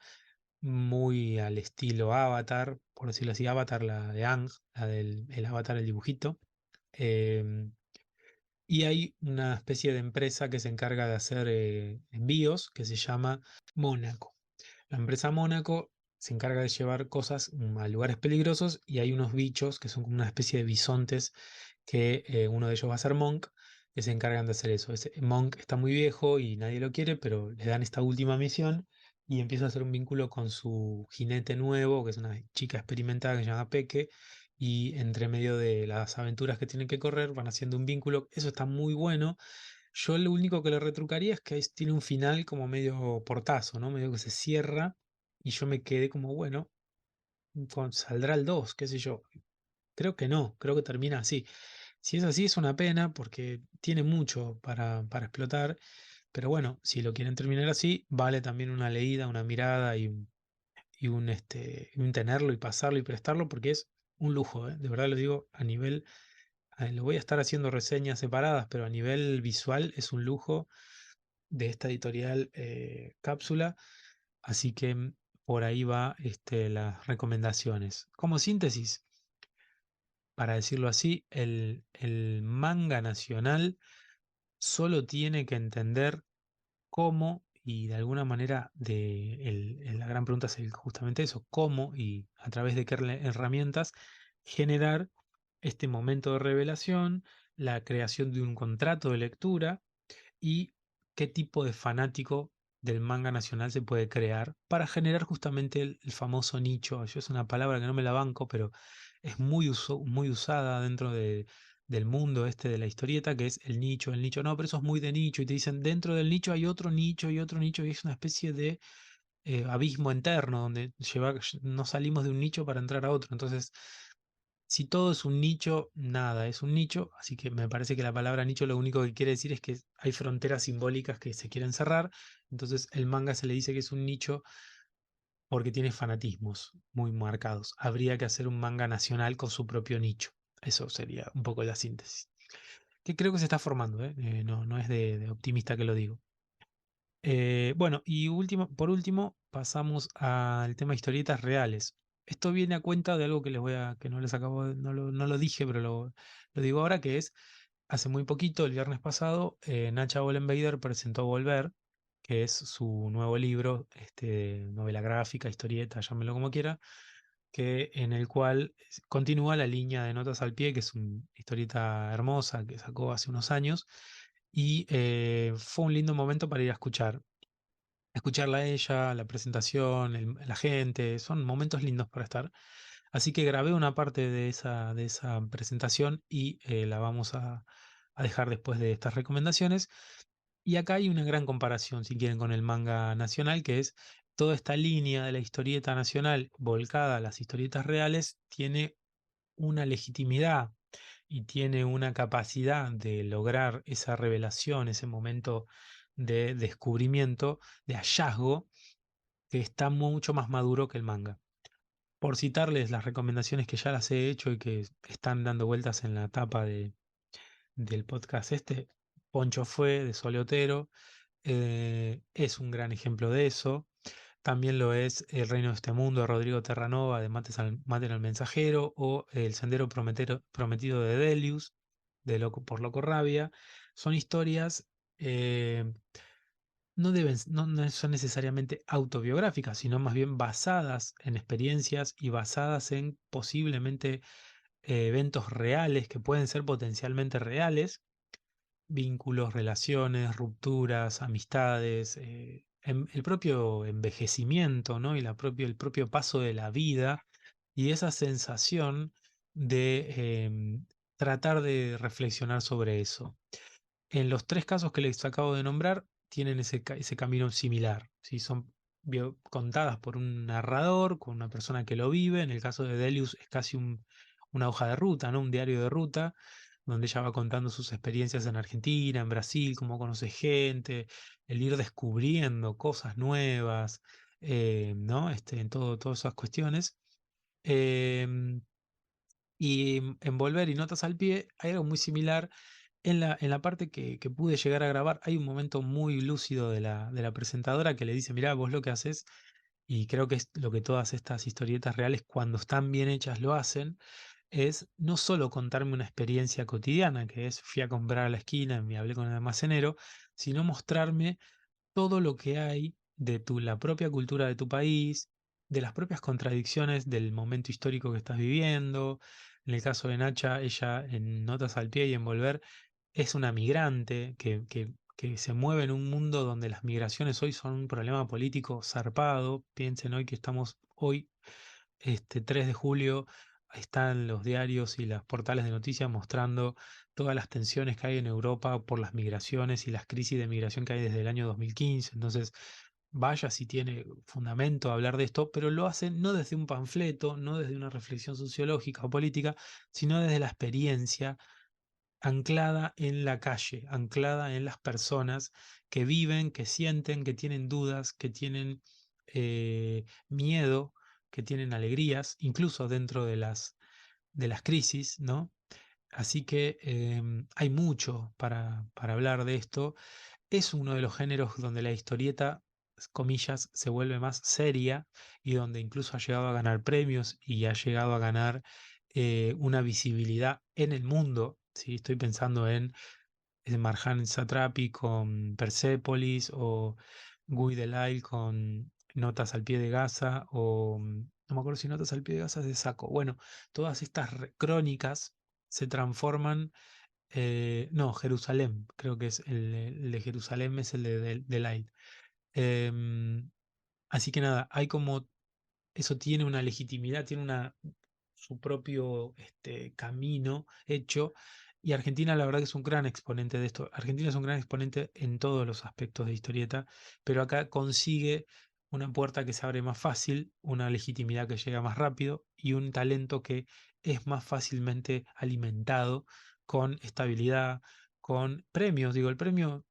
muy al estilo Avatar, por decirlo así, Avatar, la de Ang, la del el Avatar, el dibujito. em, y hay una especie de empresa que se encarga de hacer envíos que se llama Mónaco. La empresa Mónaco se encarga de llevar cosas a lugares peligrosos y hay unos bichos que son como una especie de bisontes que uno de ellos va a ser Monk, que se encargan de hacer eso. Ese Monk está muy viejo y nadie lo quiere, pero le dan esta última misión y empieza a hacer un vínculo con su jinete nuevo, que es una chica experimentada que se llama Peque, y entre medio de las aventuras que tienen que correr van haciendo un vínculo. Eso está muy bueno. Yo lo único que le retrucaría es que tiene un final como medio portazo, ¿no? Medio que se cierra y yo me quedé como, bueno, saldrá el 2 qué sé yo. Creo que no, creo que termina así. Si es así es una pena porque tiene mucho para explotar, pero bueno, si lo quieren terminar así, vale también una leída, una mirada y un tenerlo y pasarlo y prestarlo porque es un lujo, ¿eh? De verdad lo digo a nivel, lo voy a estar haciendo reseñas separadas, pero a nivel visual es un lujo de esta editorial Cápsula, así que por ahí va las recomendaciones. Como síntesis, para decirlo así, el manga nacional solo tiene que entender cómo y de alguna manera la gran pregunta es justamente eso, cómo y a través de qué herramientas generar este momento de revelación, la creación de un contrato de lectura y qué tipo de fanático del manga nacional se puede crear para generar justamente el famoso nicho. Yo es una palabra que no me la banco, pero es muy usada dentro del mundo este de la historieta, que es el nicho, el nicho. No, pero eso es muy de nicho. Y te dicen, dentro del nicho hay otro nicho y otro nicho, y es una especie de abismo interno donde no salimos de un nicho para entrar a otro. Entonces, si todo es un nicho, nada es un nicho, así que me parece que la palabra nicho lo único que quiere decir es que hay fronteras simbólicas que se quieren cerrar, entonces el manga se le dice que es un nicho porque tiene fanatismos muy marcados. Habría que hacer un manga nacional con su propio nicho. Eso sería un poco la síntesis. Que creo que se está formando, ¿eh? No es de optimista que lo digo. Bueno, y por último, pasamos al tema de historietas reales. Esto viene a cuenta de algo que que no les acabo no lo dije, pero lo digo ahora, que es, hace muy poquito, el viernes pasado, Nacha Bollenbader presentó Volver, que es su nuevo libro, novela gráfica, historieta, llámelo como quiera, en el cual continúa la línea de Notas al Pie, que es una historieta hermosa que sacó hace unos años, y fue un lindo momento para ir a escucharla a ella, la presentación, la gente, son momentos lindos para estar. Así que grabé una parte de esa presentación y la vamos a dejar después de estas recomendaciones. Y acá hay una gran comparación, si quieren, con el manga nacional, que es toda esta línea de la historieta nacional volcada a las historietas reales, tiene una legitimidad y tiene una capacidad de lograr esa revelación, ese momento de descubrimiento, de hallazgo, que está mucho más maduro que el manga. Por citarles las recomendaciones que ya las he hecho y que están dando vueltas en la tapa del podcast Poncho Fue de Soleotero es un gran ejemplo de eso. También lo es El Reino de este Mundo de Rodrigo Terranova de Maten al Mensajero o El Sendero Prometido de Delius por Loco Rabia. Son historias eh, no son necesariamente autobiográficas, sino más bien basadas en experiencias y basadas en posiblemente eventos reales que pueden ser potencialmente reales, vínculos, relaciones, rupturas, amistades, el propio envejecimiento, ¿no? Y el propio paso de la vida y esa sensación de tratar de reflexionar sobre eso. En los tres casos que les acabo de nombrar, tienen ese camino similar, ¿sí? Son contadas por un narrador, con una persona que lo vive. En el caso de Delius es casi una hoja de ruta, ¿no? Un diario de ruta, donde ella va contando sus experiencias en Argentina, en Brasil, cómo conoce gente, el ir descubriendo cosas nuevas, ¿no? En todas esas cuestiones. Em, y en Volver y Notas al Pie hay algo muy similar en la parte que pude llegar a grabar. Hay un momento muy lúcido de la presentadora que le dice, mirá, vos lo que haces, y creo que es lo que todas estas historietas reales, cuando están bien hechas, lo hacen, es no solo contarme una experiencia cotidiana, que es fui a comprar a la esquina, me hablé con el almacenero, sino mostrarme todo lo que hay de la propia cultura de tu país, de las propias contradicciones del momento histórico que estás viviendo. En el caso de Nacha, ella en Notas al Pie y en Volver es una migrante que se mueve en un mundo donde las migraciones hoy son un problema político zarpado. Piensen hoy que estamos hoy, 3 de julio, están los diarios y los portales de noticias mostrando todas las tensiones que hay en Europa por las migraciones y las crisis de migración que hay desde el año 2015. Entonces, vaya si tiene fundamento hablar de esto, pero lo hacen no desde un panfleto, no desde una reflexión sociológica o política, sino desde la experiencia anclada en la calle, anclada en las personas que viven, que sienten, que tienen dudas, que tienen miedo, que tienen alegrías, incluso dentro de las crisis, ¿no? Así que hay mucho para hablar de esto. Es uno de los géneros donde la historieta, comillas, se vuelve más seria y donde incluso ha llegado a ganar premios y ha llegado a ganar una visibilidad en el mundo. ¿Sí? Estoy pensando en Marjane Satrapi con Persepolis o Guy Delisle con Notas al pie de Gaza o no me acuerdo si Notas al pie de Gaza es de Saco. Bueno, todas estas crónicas se transforman, no, Jerusalén, creo que es el de Jerusalén, es el de Delisle. Em, Así que nada, hay como eso tiene una legitimidad, tiene su propio camino hecho. Y Argentina, la verdad que es un gran exponente de esto. Argentina es un gran exponente en todos los aspectos de historieta, pero acá consigue una puerta que se abre más fácil, una legitimidad que llega más rápido y un talento que es más fácilmente alimentado con estabilidad, con premios. Digo, el premio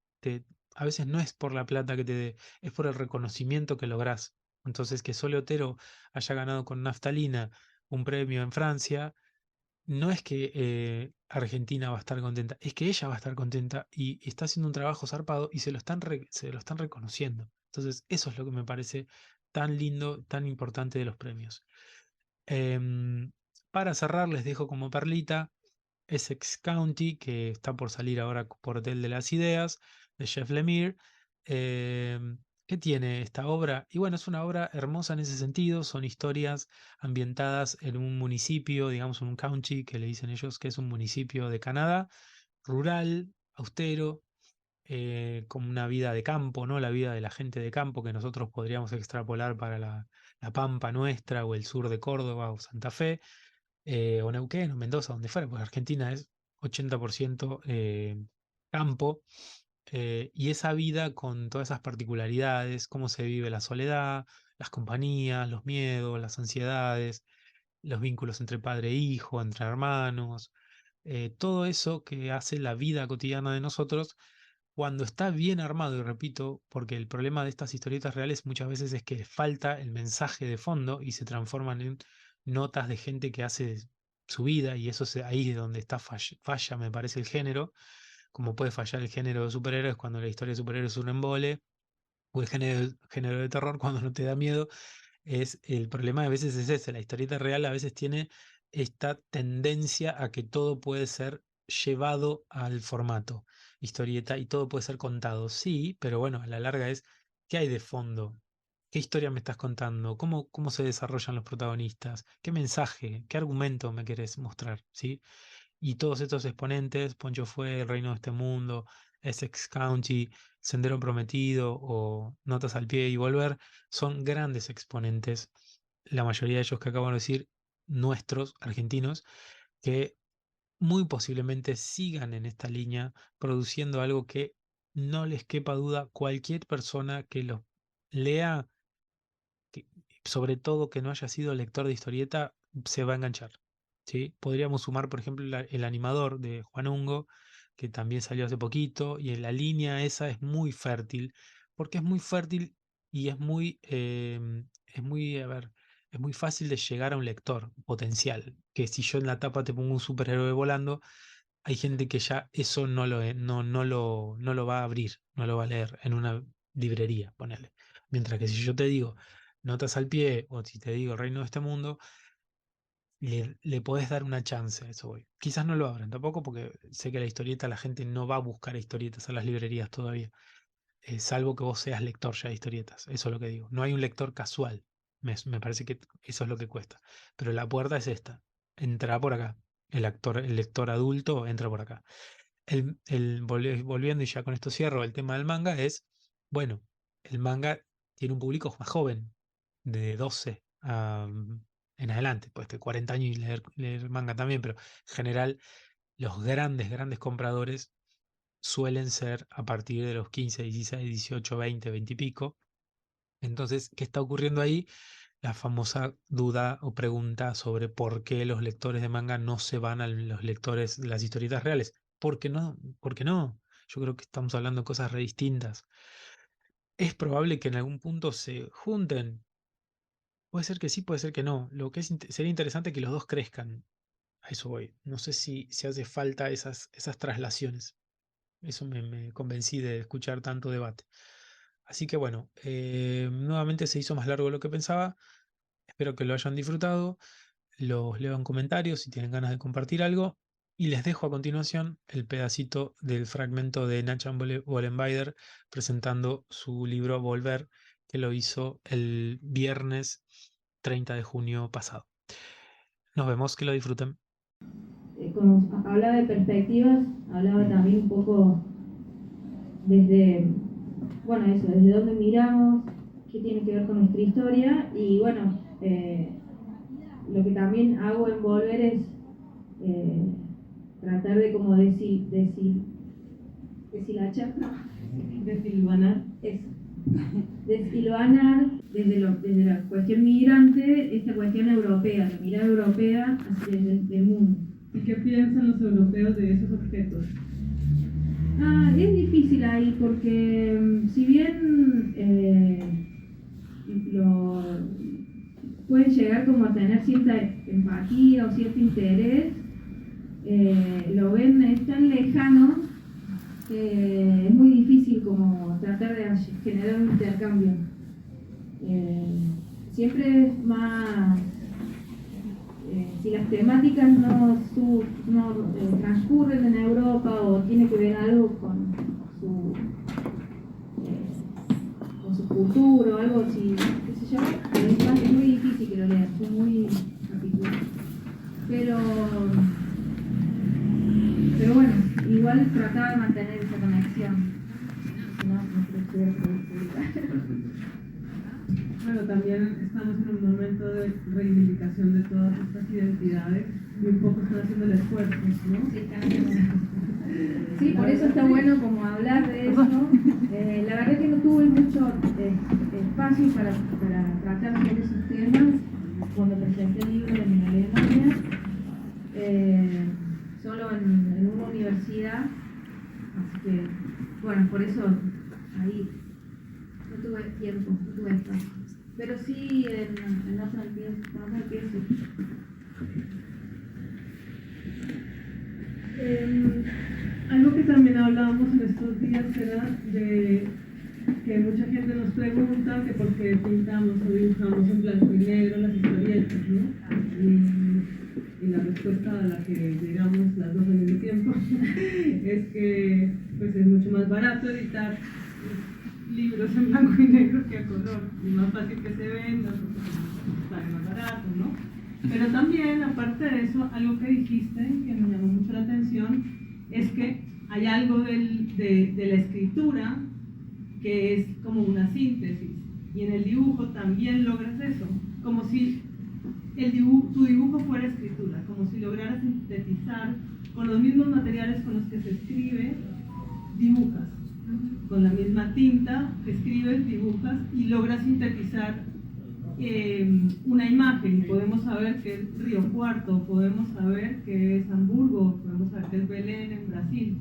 a veces no es por la plata que te dé, es por el reconocimiento que lográs. Entonces, que Sole Otero haya ganado con Naftalina un premio en Francia, no es que Argentina va a estar contenta, es que ella va a estar contenta y está haciendo un trabajo zarpado y se lo están reconociendo. Entonces, eso es lo que me parece tan lindo, tan importante de los premios. Em, para cerrar, les dejo como perlita Essex County, que está por salir ahora por Hotel de las Ideas, de Jeff Lemire. ¿Qué tiene esta obra? Y bueno, es una obra hermosa en ese sentido, son historias ambientadas en un municipio, digamos un county, que le dicen ellos que es un municipio de Canadá, rural, austero, como una vida de campo, ¿no? La vida de la gente de campo que nosotros podríamos extrapolar para la Pampa nuestra, o el sur de Córdoba, o Santa Fe, o Neuquén, o Mendoza, donde fuera, pues Argentina es 80% campo, y esa vida con todas esas particularidades, cómo se vive la soledad, las compañías, los miedos, las ansiedades, los vínculos entre padre e hijo, entre hermanos, todo eso que hace la vida cotidiana de nosotros cuando está bien armado, y repito, porque el problema de estas historietas reales muchas veces es que les falta el mensaje de fondo y se transforman en notas de gente que hace su vida, y ahí es donde falla, me parece, el género, como puede fallar el género de superhéroes cuando la historia de superhéroes es un embole, o el género de terror cuando no te da miedo. El problema a veces es ese, la historieta real a veces tiene esta tendencia a que todo puede ser llevado al formato historieta y todo puede ser contado. Sí, pero bueno, a la larga es, ¿qué hay de fondo? ¿Qué historia me estás contando? ¿Cómo se desarrollan los protagonistas? ¿Qué mensaje, qué argumento me querés mostrar? ¿Sí? Y todos estos exponentes, Poncho Fue, El Reino de este Mundo, Essex County, Sendero Prometido o Notas al Pie y Volver, son grandes exponentes, la mayoría de ellos que acabo de decir, nuestros, argentinos, que muy posiblemente sigan en esta línea produciendo algo que no les quepa duda, cualquier persona que lo lea, que- sobre todo que no haya sido lector de historieta, se va a enganchar. ¿Sí? Podríamos sumar, por ejemplo, el animador de Juan Ungo, que también salió hace poquito, y en la línea esa es muy fértil, porque es muy fértil y a ver, es muy fácil de llegar a un lector potencial, que si yo en la tapa te pongo un superhéroe volando, hay gente que ya eso no lo va a abrir, no lo va a leer en una librería, ponele. Mientras que si yo te digo Notas al Pie, o si te digo El Reino de este Mundo, le podés dar una chance a eso hoy. Quizás no lo abran tampoco, porque sé que la historieta, la gente no va a buscar historietas a las librerías todavía, salvo que vos seas lector ya de historietas, eso es lo que digo. No hay un lector casual, me parece que eso es lo que cuesta. Pero la puerta es esta, entra por acá. El lector adulto entra por acá. Volviendo, y ya con esto cierro, el tema del manga es, bueno, el manga tiene un público más joven, de 12 en adelante, pues de 40 años y leer manga también, pero en general los grandes compradores suelen ser a partir de los 15, 16, 18, 20, 20 y pico. Entonces, ¿qué está ocurriendo ahí? La famosa duda o pregunta sobre por qué los lectores de manga no se van a los lectores de las historietas reales. ¿Por qué no? ¿Por qué no? Yo creo que estamos hablando de cosas re distintas. Es probable que en algún punto se junten. Puede ser que sí, puede ser que no. Lo que sería interesante que los dos crezcan. A eso voy. No sé si hace falta esas traslaciones. Eso me convencí de escuchar tanto debate. Así que bueno, nuevamente se hizo más largo de lo que pensaba. Espero que lo hayan disfrutado. Los leo en comentarios si tienen ganas de compartir algo. Y les dejo a continuación el pedacito del fragmento de Nachan Wollenbider presentando su libro Volver, que lo hizo el viernes 30 de junio pasado. Nos vemos, que lo disfruten. Cuando hablaba de perspectivas, hablaba también un poco desde, bueno, eso, desde dónde miramos, qué tiene que ver con nuestra historia, y bueno, lo que también hago en Volver es tratar de como deshilachar, no, desilvanar eso. Desilvanar desde la cuestión migrante esta cuestión europea, la mirada europea hacia el mundo. ¿Y qué piensan los europeos de esos objetos? Es difícil ahí porque si bien pueden llegar como a tener cierta empatía o cierto interés, lo ven, es tan lejano que es muy difícil como tratar de generar un intercambio. Siempre es más, si las temáticas no transcurren en Europa o tiene que ver algo con su cultura o algo así, qué sé yo, es muy difícil que lo lean, son muy particulares. Pero bueno, igual trataba de mantener esa conexión, si no creo que publicar. Bueno, también estamos en un momento de reivindicación de todas estas identidades y un poco están haciendo el esfuerzo, ¿no? Sí, están haciendo el esfuerzo. Sí, por eso está bueno como hablar de eso. La verdad que no tuve mucho espacio para tratar sobre esos temas cuando presenté el libro en Alemania, solo en una universidad, así que, bueno, por eso ahí no tuve tiempo, no tuve espacio. Pero sí en otro empiezo. Algo que también hablábamos en estos días era de que mucha gente nos pregunta que por qué pintamos o dibujamos en blanco y negro las historietas, ¿no? Y la respuesta a la que llegamos las dos al mismo tiempo es que pues es mucho más barato editar libros en blanco y negro que a color, y más fácil que se vendan porque sale más barato, ¿no? Pero también, aparte de eso, algo que dijiste que me llamó mucho la atención es que hay algo de la escritura que es como una síntesis, y en el dibujo también logras eso, como si tu dibujo fuera escritura, como si lograras sintetizar con los mismos materiales con los que se escribe, dibujas, con la misma tinta que escribes, dibujas y logras sintetizar una imagen. Podemos saber que es Río Cuarto, podemos saber que es Hamburgo, podemos saber que es Belén en Brasil.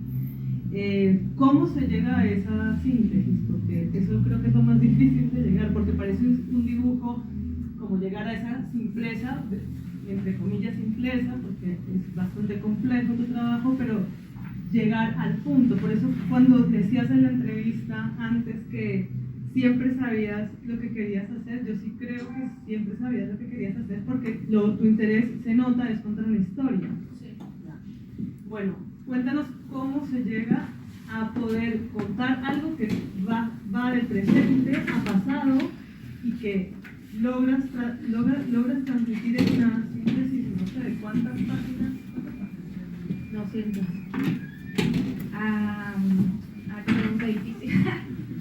¿Cómo se llega a esa síntesis? Porque eso creo que es lo más difícil de llegar, porque parece un dibujo como llegar a esa simpleza, entre comillas simpleza, porque es bastante complejo tu trabajo, pero llegar al punto. Por eso cuando decías en la entrevista antes que siempre sabías lo que querías hacer, yo sí creo que siempre sabías lo que querías hacer, porque tu interés se nota, es contar una historia. Sí. Bueno, cuéntanos cómo se llega a poder contar algo que va del presente a pasado y que logras transmitir en una síntesis, no sé, ¿de cuántas páginas? 200. Qué pregunta difícil.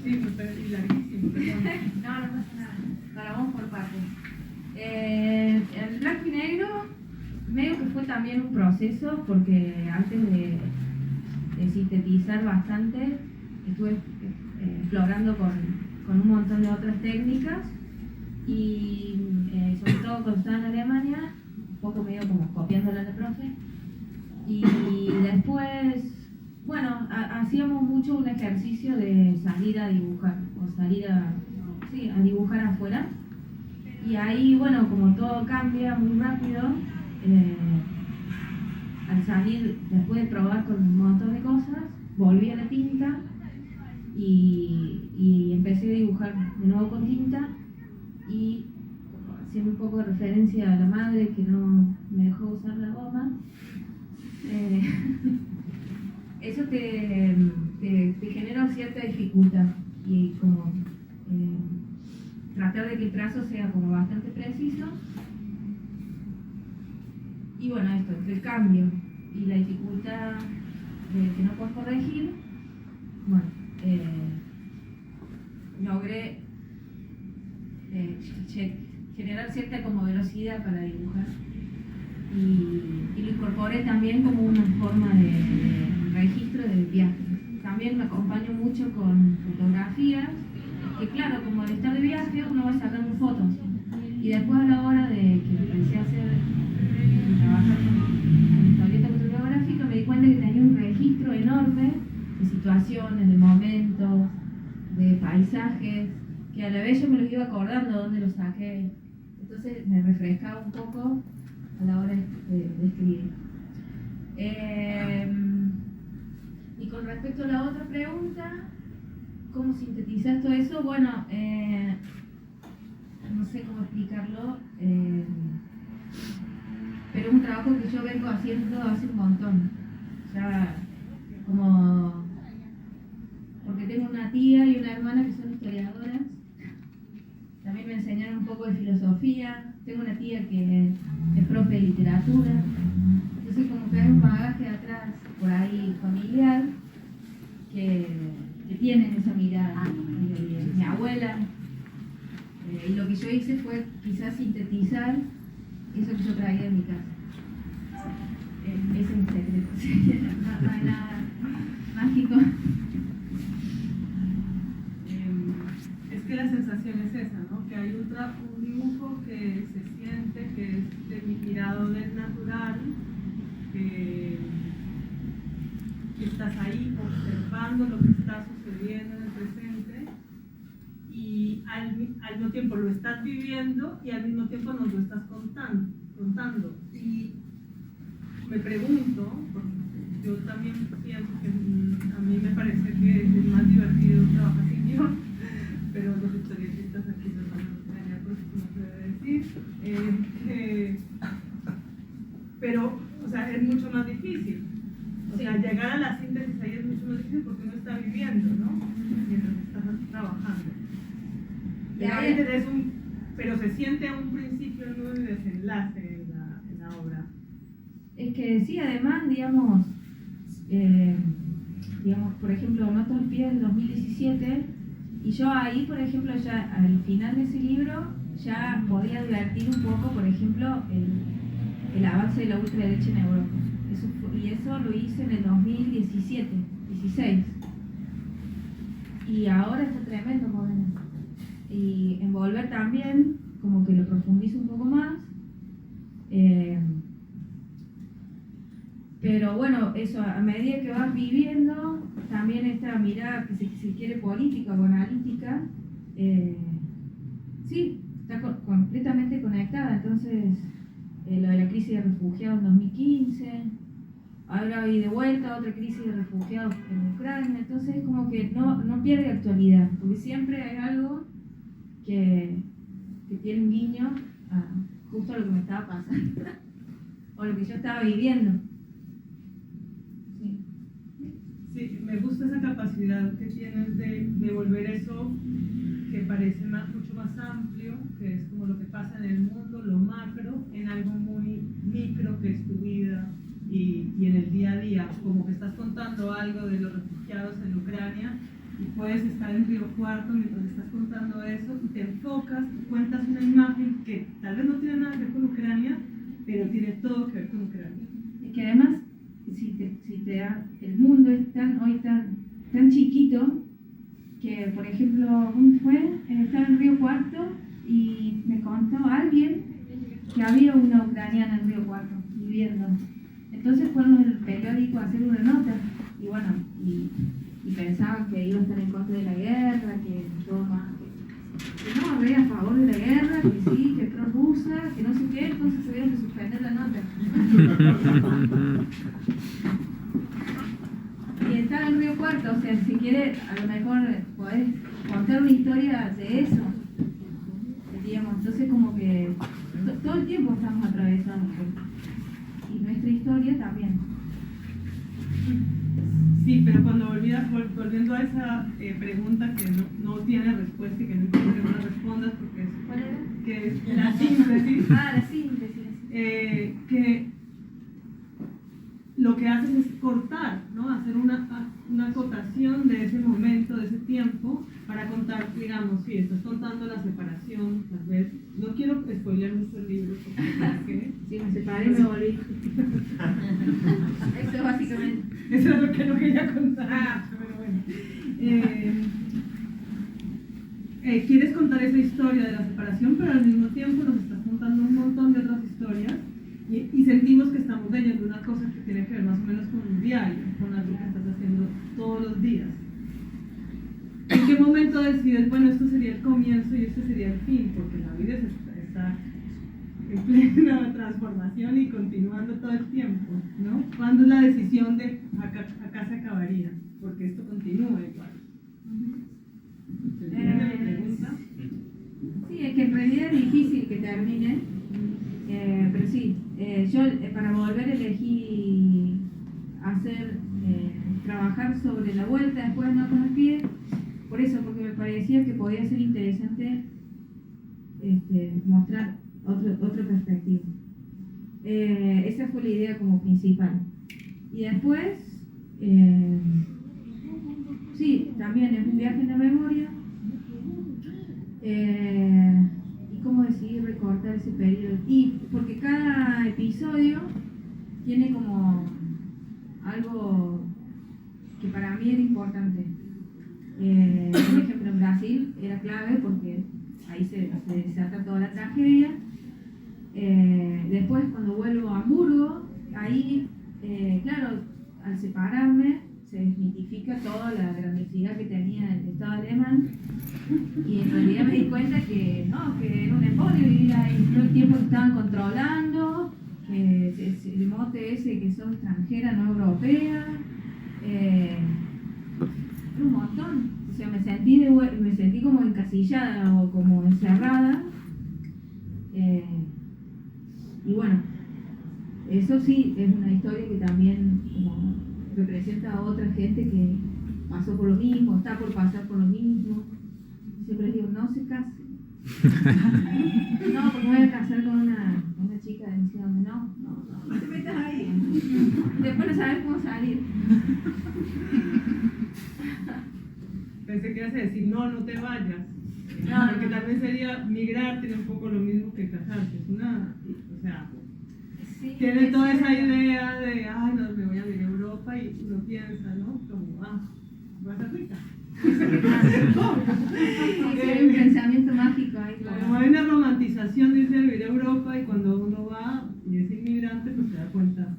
Sí, pero es larguísimo. No pasa nada. Ahora vamos por partes. El blanco y negro medio que fue también un proceso, porque antes de sintetizar bastante estuve explorando con un montón de otras técnicas y sobre todo cuando estaba en Alemania, un poco medio como copiándola de profe, y después, bueno, hacíamos mucho un ejercicio de salir a dibujar, o salir a dibujar afuera, y ahí, bueno, como todo cambia muy rápido, al salir, después de probar con un montón de cosas, volví a la tinta y empecé a dibujar de nuevo con tinta, y haciendo un poco de referencia a la madre que no me dejó usar la goma, te genera cierta dificultad y como tratar de que el trazo sea como bastante preciso. Y bueno, esto, entre el cambio y la dificultad que no puedes corregir, bueno, logré generar cierta como velocidad para dibujar y lo incorporé también como una forma de registro de viajes. También me acompaño mucho con fotografías, que claro, como al estar de viaje uno va sacando fotos y después a la hora de que empecé a hacer trabajar con historieta fotográfica me di cuenta que tenía un registro enorme de situaciones, de momentos, de paisajes, que a la vez yo me los iba acordando dónde los saqué. Entonces me refrescaba un poco a la hora de escribir. Y con respecto a la otra pregunta, ¿cómo sintetizas todo eso? Bueno, no sé cómo explicarlo, pero es un trabajo que yo vengo haciendo hace un montón. Ya como... porque tengo una tía y una hermana que son historiadoras. También me enseñaron un poco de filosofía. Tengo una tía que es profe de literatura. Entonces como que hay un bagaje atrás, por ahí familiar, que tienen esa mirada. Mi abuela. Y lo que yo hice fue quizás sintetizar eso que yo traía de mi casa. Ese es mi secreto. No hay nada mágico. Es que la sensación es esa, ¿no? Que hay un dibujo que se siente que es de mirado del natural, que estás ahí observando lo que está sucediendo en el presente y al mismo tiempo lo estás viviendo y al mismo tiempo nos lo estás contando. Y me pregunto, porque yo también pienso que a mí me parece que es más divertido trabajar sin guión, pero los historietistas aquí no van a tener, pues no se debe decir, pero, o sea, es mucho más difícil. O sea, llegar a la síntesis ahí es mucho más difícil porque uno está viviendo, ¿no? Mientras estás trabajando. Pero se siente a un principio el nudo y desenlace en la obra. Es que sí, además, digamos, por ejemplo, Notas al pie del 2017, y yo ahí, por ejemplo, ya al final de ese libro, ya podía advertir un poco, por ejemplo, el avance de la ultraderecha en Europa. Y eso lo hice en el 2016. Y ahora está tremendo, Modena. Y en Volver también, como que lo profundizo un poco más. Pero bueno, eso, a medida que vas viviendo, también esta mirada que se quiere política o analítica, sí, está completamente conectada. Entonces, lo de la crisis de refugiados en 2015, ahora hay de vuelta otra crisis de refugiados en Ucrania, entonces como que no pierde actualidad, porque siempre hay algo que tiene un guiño a justo lo que me estaba pasando, o lo que yo estaba viviendo. Sí, me gusta esa capacidad que tienes de volver eso que parece mucho más amplio, que es como lo que pasa en el mundo, lo macro, en algo muy micro que es tu vida y en el día a día, como que estás contando algo de los refugiados en Ucrania y puedes estar en Río Cuarto mientras estás contando eso y te enfocas, cuentas una imagen que tal vez no tiene nada que ver con Ucrania, pero tiene todo que ver con Ucrania. Y que además, el mundo es hoy tan chiquito que, por ejemplo, ¿cómo fue? Estaba en Río Cuarto y me contó alguien que había una ucraniana en Río Cuarto viviendo. Entonces fueron al periódico a hacer una nota y bueno, y pensaban que iba a estar en contra de la guerra, que todo más, que no, re a favor de la guerra, que sí, que pro-rusa, que no sé qué, entonces tuvieron que suspender la nota. Y estar en Río Cuarto, o sea, si quiere, a lo mejor podés contar una historia de eso, digamos. Entonces como que todo el tiempo estamos atravesando y nuestra historia también. Sí, volviendo a esa pregunta que no tiene respuesta y que no quiero que me la respondas porque es, ¿Cuál era? que es la síntesis, La síntesis. que lo que haces es cortar, ¿no? Hacer una acotación de ese momento, de ese tiempo, para contar, digamos, si estás contando la separación, tal vez, no quiero spoiler mucho el libro, porque Sí, me separé y me volví. Eso es básicamente. eso es lo que no quería contar, pero bueno. Quieres contar esa historia de la separación, pero al mismo tiempo nos estás contando un montón de otras historias y sentimos que estamos leyendo una cosa que tiene que ver más o menos con un diario, con algo que estás haciendo todos los días. ¿En qué momento decides, bueno, esto sería el comienzo y este sería el fin? Porque la vida está en plena transformación y continuando todo el tiempo, ¿no? ¿Cuándo es la decisión de acá se acabaría? Porque esto continúa igual. ¿Se entiende mi pregunta? Sí, es que en realidad es difícil que termine, pero sí, yo para volver elegí trabajar sobre la vuelta después no con el pie, por eso, porque me parecía que podía ser interesante mostrar otra perspectiva. Esa fue la idea como principal. Y después, sí, también es un viaje en la memoria. Y cómo decidí recortar ese periodo. Y porque cada episodio tiene como algo que para mí era importante. Por ejemplo, en Brasil era clave porque ahí se desata toda la tragedia. Después, cuando vuelvo a Hamburgo, ahí, claro, al separarme, se desmitifica toda la grandiosidad que tenía el Estado alemán. Y en realidad me di cuenta que no, que era un embolio vivir ahí. Todo el tiempo que estaban controlando, que el mote ese que sos extranjera, no europea. Era un montón. O sea, me sentí como encasillada o como encerrada. Y bueno, eso sí es una historia que también como representa a otra gente que pasó por lo mismo, está por pasar por lo mismo. Siempre les digo, no se casen. No, porque me voy a casar con una chica de decía, no te metas ahí. Después no sabes cómo salir. Pensé que ibas a decir, no te vayas. No, porque no. tal vez sería migrar, tiene un poco lo mismo que casarse. O sea, Sí, tiene toda esa idea de, no, me voy a vivir a Europa y uno piensa, ¿no? Como, voy a ser rica. Hay un pensamiento mágico ahí. Como hay una romantización de irse a vivir a Europa y cuando uno va y es inmigrante, pues se da cuenta.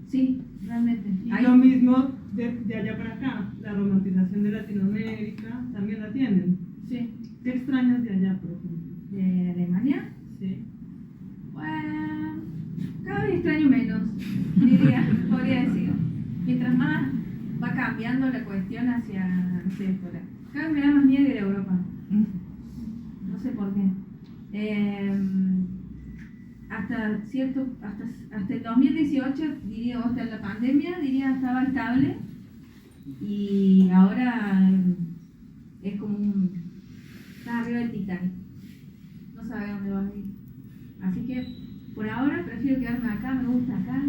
Sí, realmente. Y lo mismo de allá para acá, la romantización de Latinoamérica, también la tienen. Sí. ¿Qué extrañas de allá, por ejemplo? ¿De Alemania? Sí. Bueno, cada vez extraño menos, podría decir. Mientras más va cambiando la cuestión hacia, no sé, cada vez me da más miedo ir a Europa. No sé por qué. Hasta el 2018, diría, hasta la pandemia, estaba estable. Y ahora es como está arriba del Titanic. No sabe dónde va a ir. Así que por ahora prefiero quedarme acá, me gusta acá.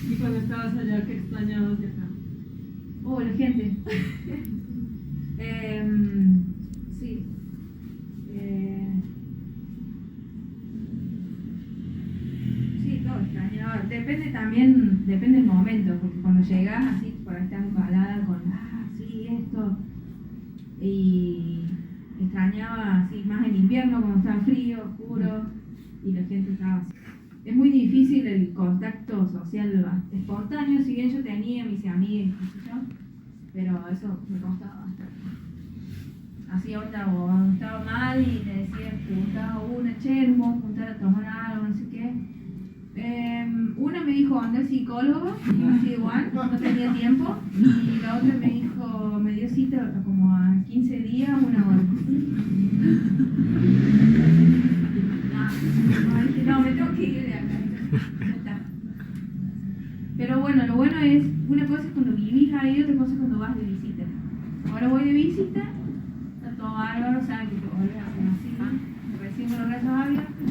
¿Y cuando estabas allá, qué extrañabas de acá? La gente. Sí. Sí, todo extrañaba. Depende del momento, porque cuando llegas así, por ahí estás embalada con, sí, esto. Y extrañaba así más en invierno cuando estaba frío, oscuro y la gente estaba así. Es muy difícil el contacto social espontáneo, si bien yo tenía mis amigas, qué sé yo, pero eso me costaba bastante. Así onda, o estaba mal y le decía, preguntaba a una, che, nos vamos a juntar a tomar algo, no sé qué. Una me dijo, anda al psicólogo, y yo así igual, no tenía tiempo, y la otra me dijo, me dio cita como a 15 días, 1 hora. No, dije, no, me tengo que ir de acá. Ya está. Pero bueno, lo bueno es, una cosa es cuando vivís ahí, otra cosa es cuando vas de visita. Ahora voy de visita, está todo bárbaro, saben que todo es así, recién con los brazos abiertos.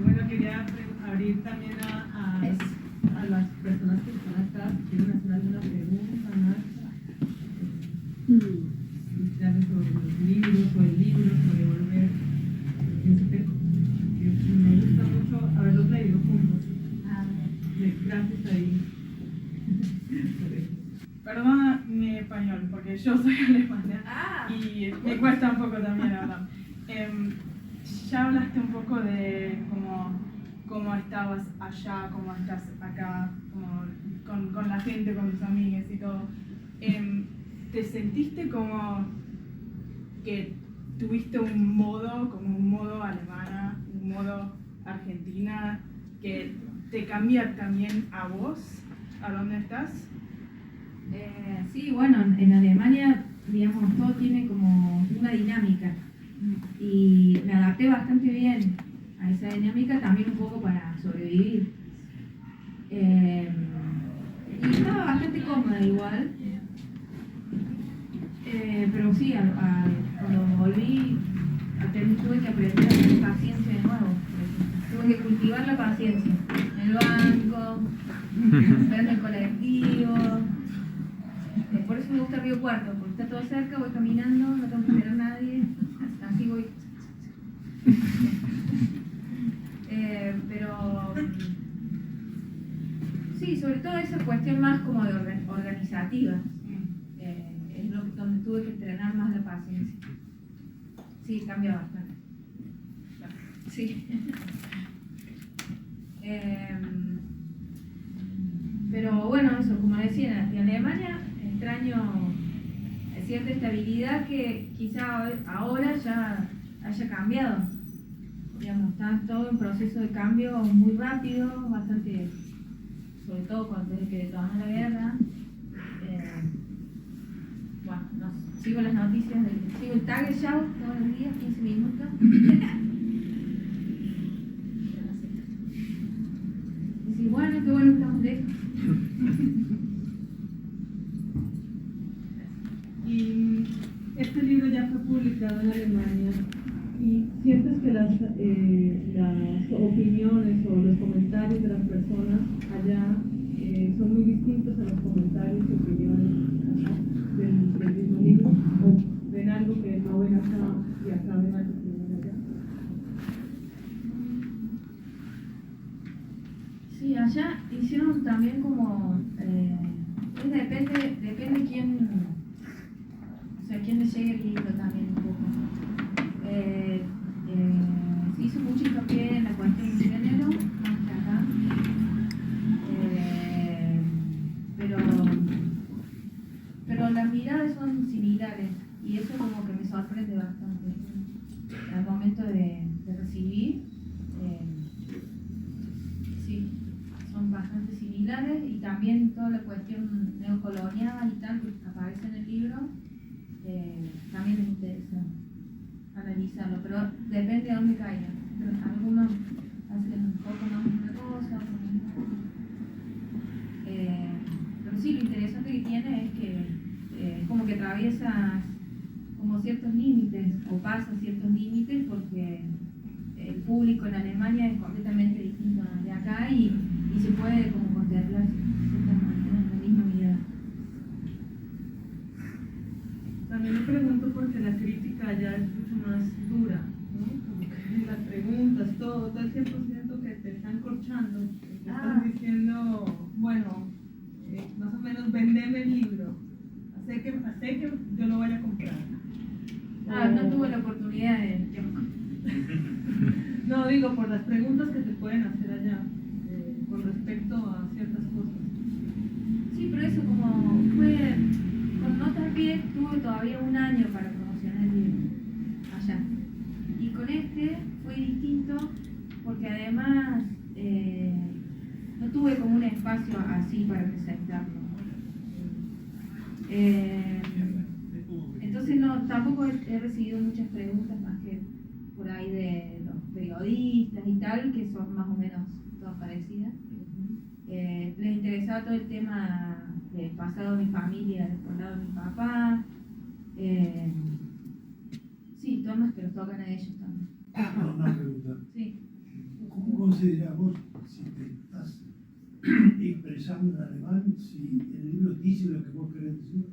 Bueno, quería abrir también a las personas que están acá, si quieren hacer alguna pregunta, Nacha. Darles sobre los libros o el libro, sobre volver. Me gusta mucho haberlos leído juntos. Gracias ahí. Perdona mi español, porque yo soy alemana y me cuesta un poco también hablar. Ya hablaste un poco de cómo estabas allá, cómo estás acá, con la gente, con tus amigas y todo. ¿Te sentiste como que tuviste un modo alemana, un modo argentina, que te cambia también a vos, a dónde estás? Sí, bueno, en Alemania, digamos, todo tiene como una dinámica y me adapté bastante bien a esa dinámica, también un poco para sobrevivir. Y estaba bastante cómoda igual, pero sí, cuando volví, tuve que aprender a tener paciencia de nuevo. Tuve que cultivar la paciencia en el banco, esperando el colectivo. Por eso me gusta Río Cuarto, porque está todo cerca, voy caminando, no tengo que esperar a nadie, así voy. Pero sí, sobre todo esa cuestión más como de organizativa, es donde tuve que entrenar más la paciencia. Sí, cambia bastante. Sí. Pero bueno, eso, como decía, en Alemania extraño cierta estabilidad que quizá ahora ya haya cambiado. Digamos, está todo en proceso de cambio muy rápido, bastante, sobre todo desde que detonó la guerra. Bueno, sigo las noticias, sigo el Tagesschau todos los días, 15 minutos. Y sí, bueno, qué bueno que estamos lejos. Y este libro ya fue publicado en Alemania. ¿Y sientes que las opiniones o los comentarios de las personas allá son muy distintos a los comentarios y opiniones acá del mismo libro? ¿O ven algo que no ven acá y acá ven algo que no ven allá? Sí, allá hicieron también como, depende quién, o sea, quién le llegue el libro también un poco. Se hizo mucho hincapié en la cuestión de género, más que acá. Pero las miradas son similares y eso como que me sorprende bastante al momento de recibir. Sí, son bastante similares y también toda la cuestión neocolonial y tal que aparece en el libro también me interesa analizarlo, pero depende de dónde caiga. Algunos hacen poco más una cosa, otros no. Pero sí, lo interesante que tiene es que es como que atraviesa como ciertos límites o pasa ciertos límites porque el público en Alemania es completamente distinto al de acá y se puede como contemplar ciertas maneras en la misma mirada. También me pregunto porque la crítica allá es mucho más dura, ¿no? Como que las preguntas, todo el tiempo siento que te están corchando, que te están diciendo, bueno, más o menos vendeme el libro, hace que yo lo vaya a comprar. No tuve la oportunidad de... No, digo, por las preguntas que te pueden hacer allá con respecto a ciertas cosas. Sí, pero eso como fue... Con Notas Pie tuve todavía un año para promocionar el libro allá. Y con este fue distinto porque además no tuve como un espacio así para presentarlo. Entonces no, tampoco he recibido muchas preguntas más que por ahí de los periodistas y tal, que son más o menos todas parecidas. Les interesaba todo el tema del pasado de mi familia, del lado de mi papá. Sí, temas que los tocan a ellos también. Una pregunta. Sí. ¿Cómo considerás vos, si te estás expresando en alemán, si el libro dice lo que vos querés decir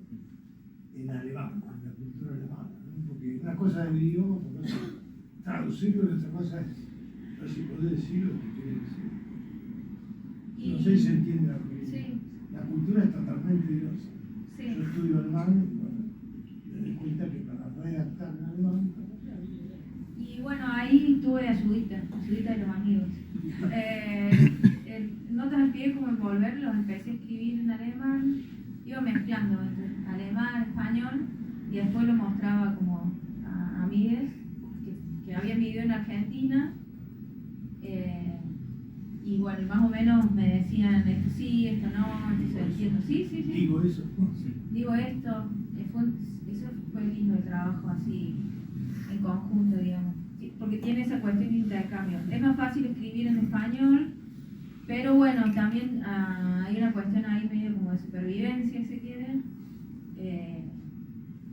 en alemán, en la cultura alemana? ¿No? Porque una cosa es el idioma, otra cosa es traducirlo y otra cosa es ver si podés decir lo que querés decir. No sé si se entiende la pregunta. Sí. La cultura es totalmente diversa. Sí. Yo estudio alemán y bueno, me doy cuenta que para redactar en alemán. Y bueno, ahí tuve ayudita de los amigos. Notas al pie como envolver, los empecé a escribir en alemán, iba mezclando entre alemán, español, y después lo mostraba como a amigues que habían vivido en Argentina, y bueno, más o menos me decían esto sí, esto no, esto se entiendo, sí. Digo eso. Digo esto, eso fue lindo el trabajo así, en conjunto, digamos, porque tiene esa cuestión de intercambio. Es más fácil escribir en español, pero bueno, también hay una cuestión ahí medio como de supervivencia, si se quiere.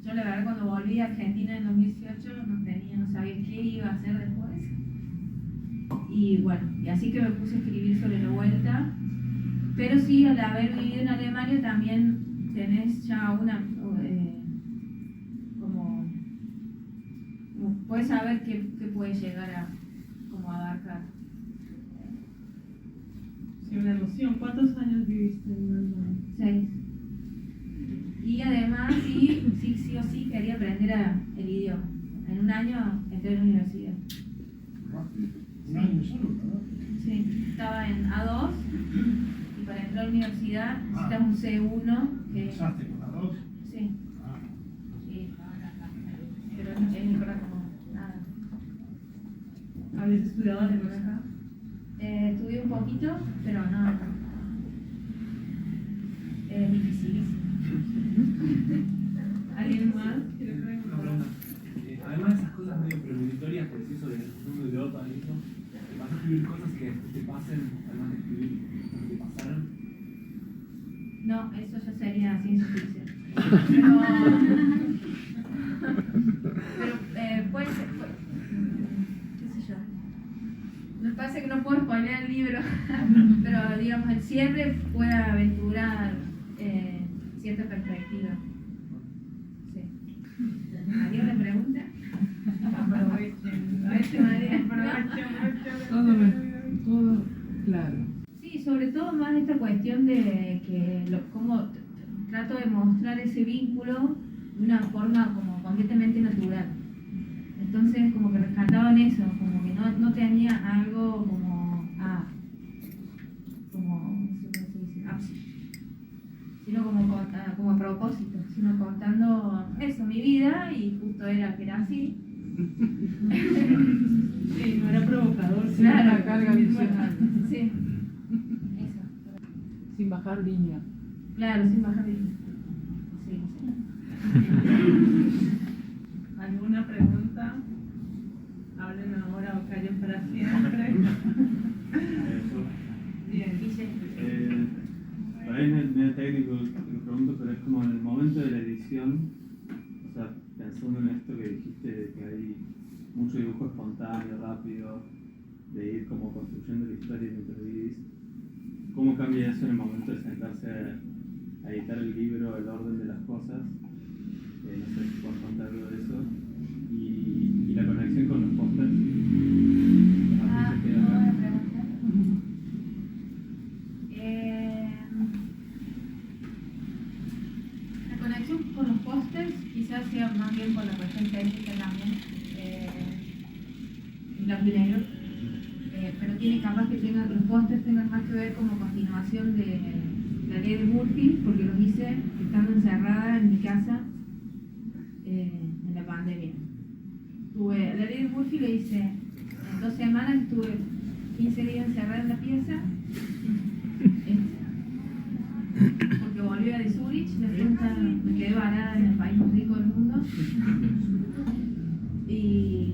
Yo la verdad cuando volví a Argentina en 2018 no sabía qué iba a hacer después. Y bueno, y así que me puse a escribir sobre la vuelta. Pero sí, al haber vivido en Alemania también tenés ya una... como puedes saber qué puede llegar a como abarcar. Sí, una emoción. ¿Cuántos años viviste en Alemania? 6. Y además sí o sí quería aprender el idioma. En un año entré a la universidad. Un año solo, ¿verdad? Sí, estaba en A2 y para entrar a la universidad necesitas un C1 que... ¿Empezaste con la 2? Sí. Ah. Sí, pero es verdad como nada. ¿Habías estudiado alemán? Estudié un poquito, pero no. Es dificilísimo. ¿Alguien más? Una pregunta. Además de esas cosas medio premonitorias que decís sobre el mundo de Europa y eso, ¿te vas a escribir cosas que después te pasen, además de escribir cosas que te pasaron? No, eso ya sería ciencia ficción. Pero puede ser, qué sé yo. Me pasa que no puedo spoilear el libro, pero digamos el cierre puede aventurar cierta perspectiva. Sí. ¿María la pregunta? Aprovechen, María. Todo claro. Sí, sobre todo más esta cuestión de que cómo trato de mostrar ese vínculo de una forma como completamente natural. Entonces como que rescataban eso, como que no tenía algo como no sé cómo se dice, ábside, sino como a propósito, sino contando eso, mi vida, y justo era que era así. Sí, no era provocador, sino Claro, una carga adicional. Sí, eso. Sin bajar línea. Claro, sin bajar de sí. ¿Alguna pregunta? Hablen ahora o callen para siempre. Bien. Por ahí es medio técnico lo que pregunto, pero es como en el momento de la edición, o sea, pensando en esto que dijiste, de que hay mucho dibujo espontáneo, rápido, de ir como construyendo la historia mientras vivís, ¿cómo cambia eso en el momento de sentarse a editar el libro, el orden de las cosas? No sé si puedes contar algo de eso. Y la conexión con los pósters. Buena pregunta. La conexión con los pósters quizás sea más bien con la cuestión técnica también, en blanco y negro, pero tiene capaz que los pósters tengan más que ver como continuación de la ley de Murphy, porque los hice estando encerrada en mi casa en la pandemia. La ley de Murphy lo hice en 2 semanas, estuve 15 días encerrada en la pieza, porque volví de Zurich, después me quedé varada en el país más rico del mundo, y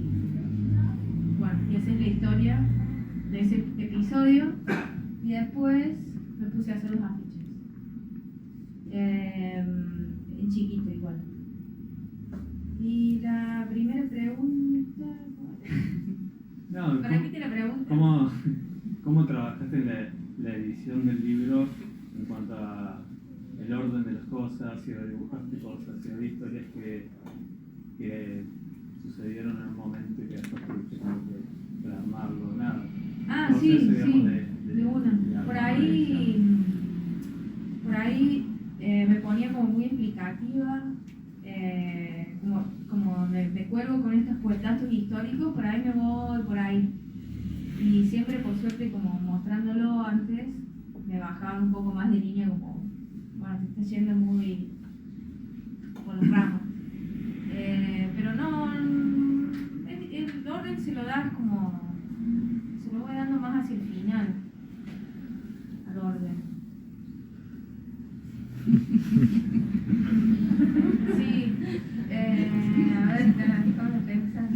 No, Repite la pregunta. ¿Cómo trabajaste en la edición del libro en cuanto a el orden de las cosas, si dibujaste cosas, si había historias que sucedieron en un momento y que después tuviste como que plasmarlo, nada? Ah, No sé, sí, digamos, sí, de de una. Por ahí me ponía como muy explicativa, como me cuelgo con estos puertazos históricos, por ahí me voy, por ahí. Y siempre, por suerte, como mostrándolo antes, me bajaba un poco más de línea, como, bueno, te está yendo muy por las ramas. Pero no, el orden se lo das como, se lo voy dando más hacia el final, al orden. Sí, a ver, déjame pensar.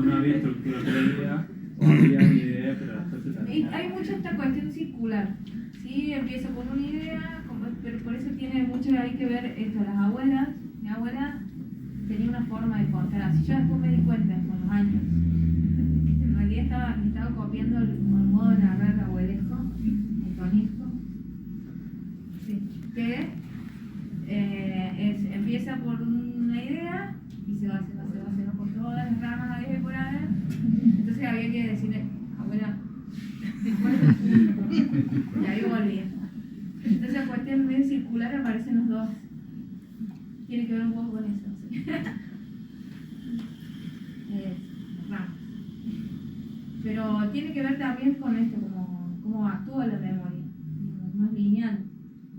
No había estructura previa, o había una idea, pero después se terminó. Hay mucha esta cuestión circular. Sí, empieza con una idea, pero por eso tiene mucho ahí que ver esto. Las abuelas, mi abuela tenía una forma de contar así. Yo después me di cuenta con los años. En realidad estaba copiando el modo de narrar abuelesco, el tonisco. Sí, que empieza por una idea y se va por todas las ramas ahí por ahí. Entonces había que decirle, abuela, y ahí volvía. Entonces la cuestión medio circular aparecen los dos. Tiene que ver un poco con eso. ¿Sí? Ramas. Pero tiene que ver también con esto, cómo actúa la memoria, más lineal.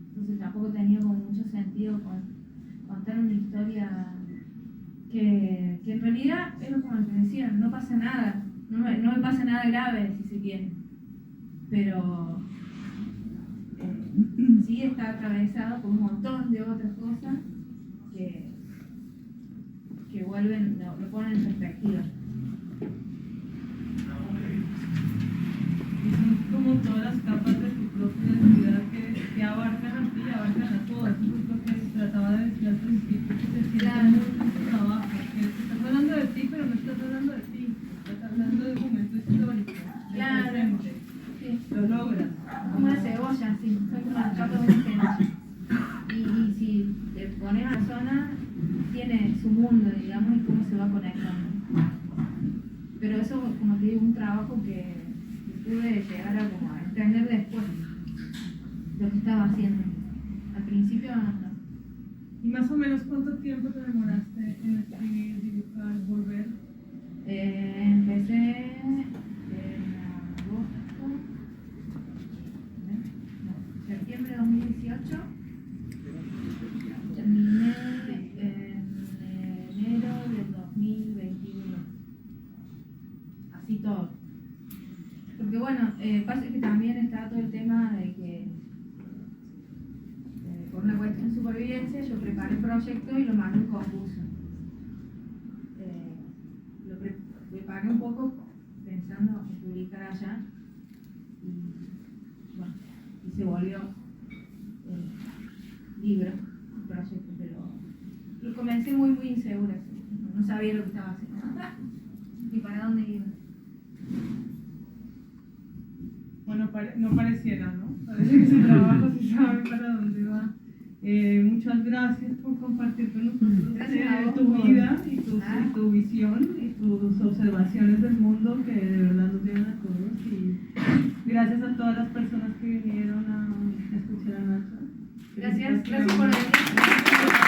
Entonces tampoco tenía como mucho sentido contar una historia que en realidad es como te decía, no pasa nada, no me pasa nada grave si se quiere, pero sí está atravesado por un montón de otras cosas que vuelven, lo ponen en perspectiva. Y son como todas las capas de tu propia identidad que abarcan a ti y abarcan a todas. Eso es lo que trataba de decir al principio, que te sientas mucho en tu trabajo, que estás hablando de ti, pero no estás hablando de ti, estás hablando de un momento histórico, Claro. presente. Sí. Lo logras. Como una cebolla, sí, soy como la capa de una cebolla. Y si te pones a la zona, tiene su mundo, digamos, y cómo se va conectando. Pero eso, como te digo, un trabajo que pude llegar a como a entender después lo que estaba haciendo. Al principio no. ¿Y más o menos cuánto tiempo te demoraste en escribir, dibujar, volver? Empecé en agosto, septiembre de 2018. Terminé en enero del 2021. Así todo. Porque bueno, pasa que también está todo el tema de que por una cuestión de supervivencia yo preparé el proyecto y lo mandé a un concurso. Lo preparé un poco pensando en publicar allá y bueno, y se volvió libro, el proyecto, pero lo comencé muy insegura, no sabía lo que estaba haciendo ni para dónde iba. Bueno, no pareciera, ¿no? Parece que ese trabajo sí sabe para dónde va. Muchas gracias por compartir con nosotros tu vida y tu visión y tus observaciones del mundo que de verdad nos llevan a todos. Y gracias a todas las personas que vinieron a escuchar a Nacha. Gracias por venir.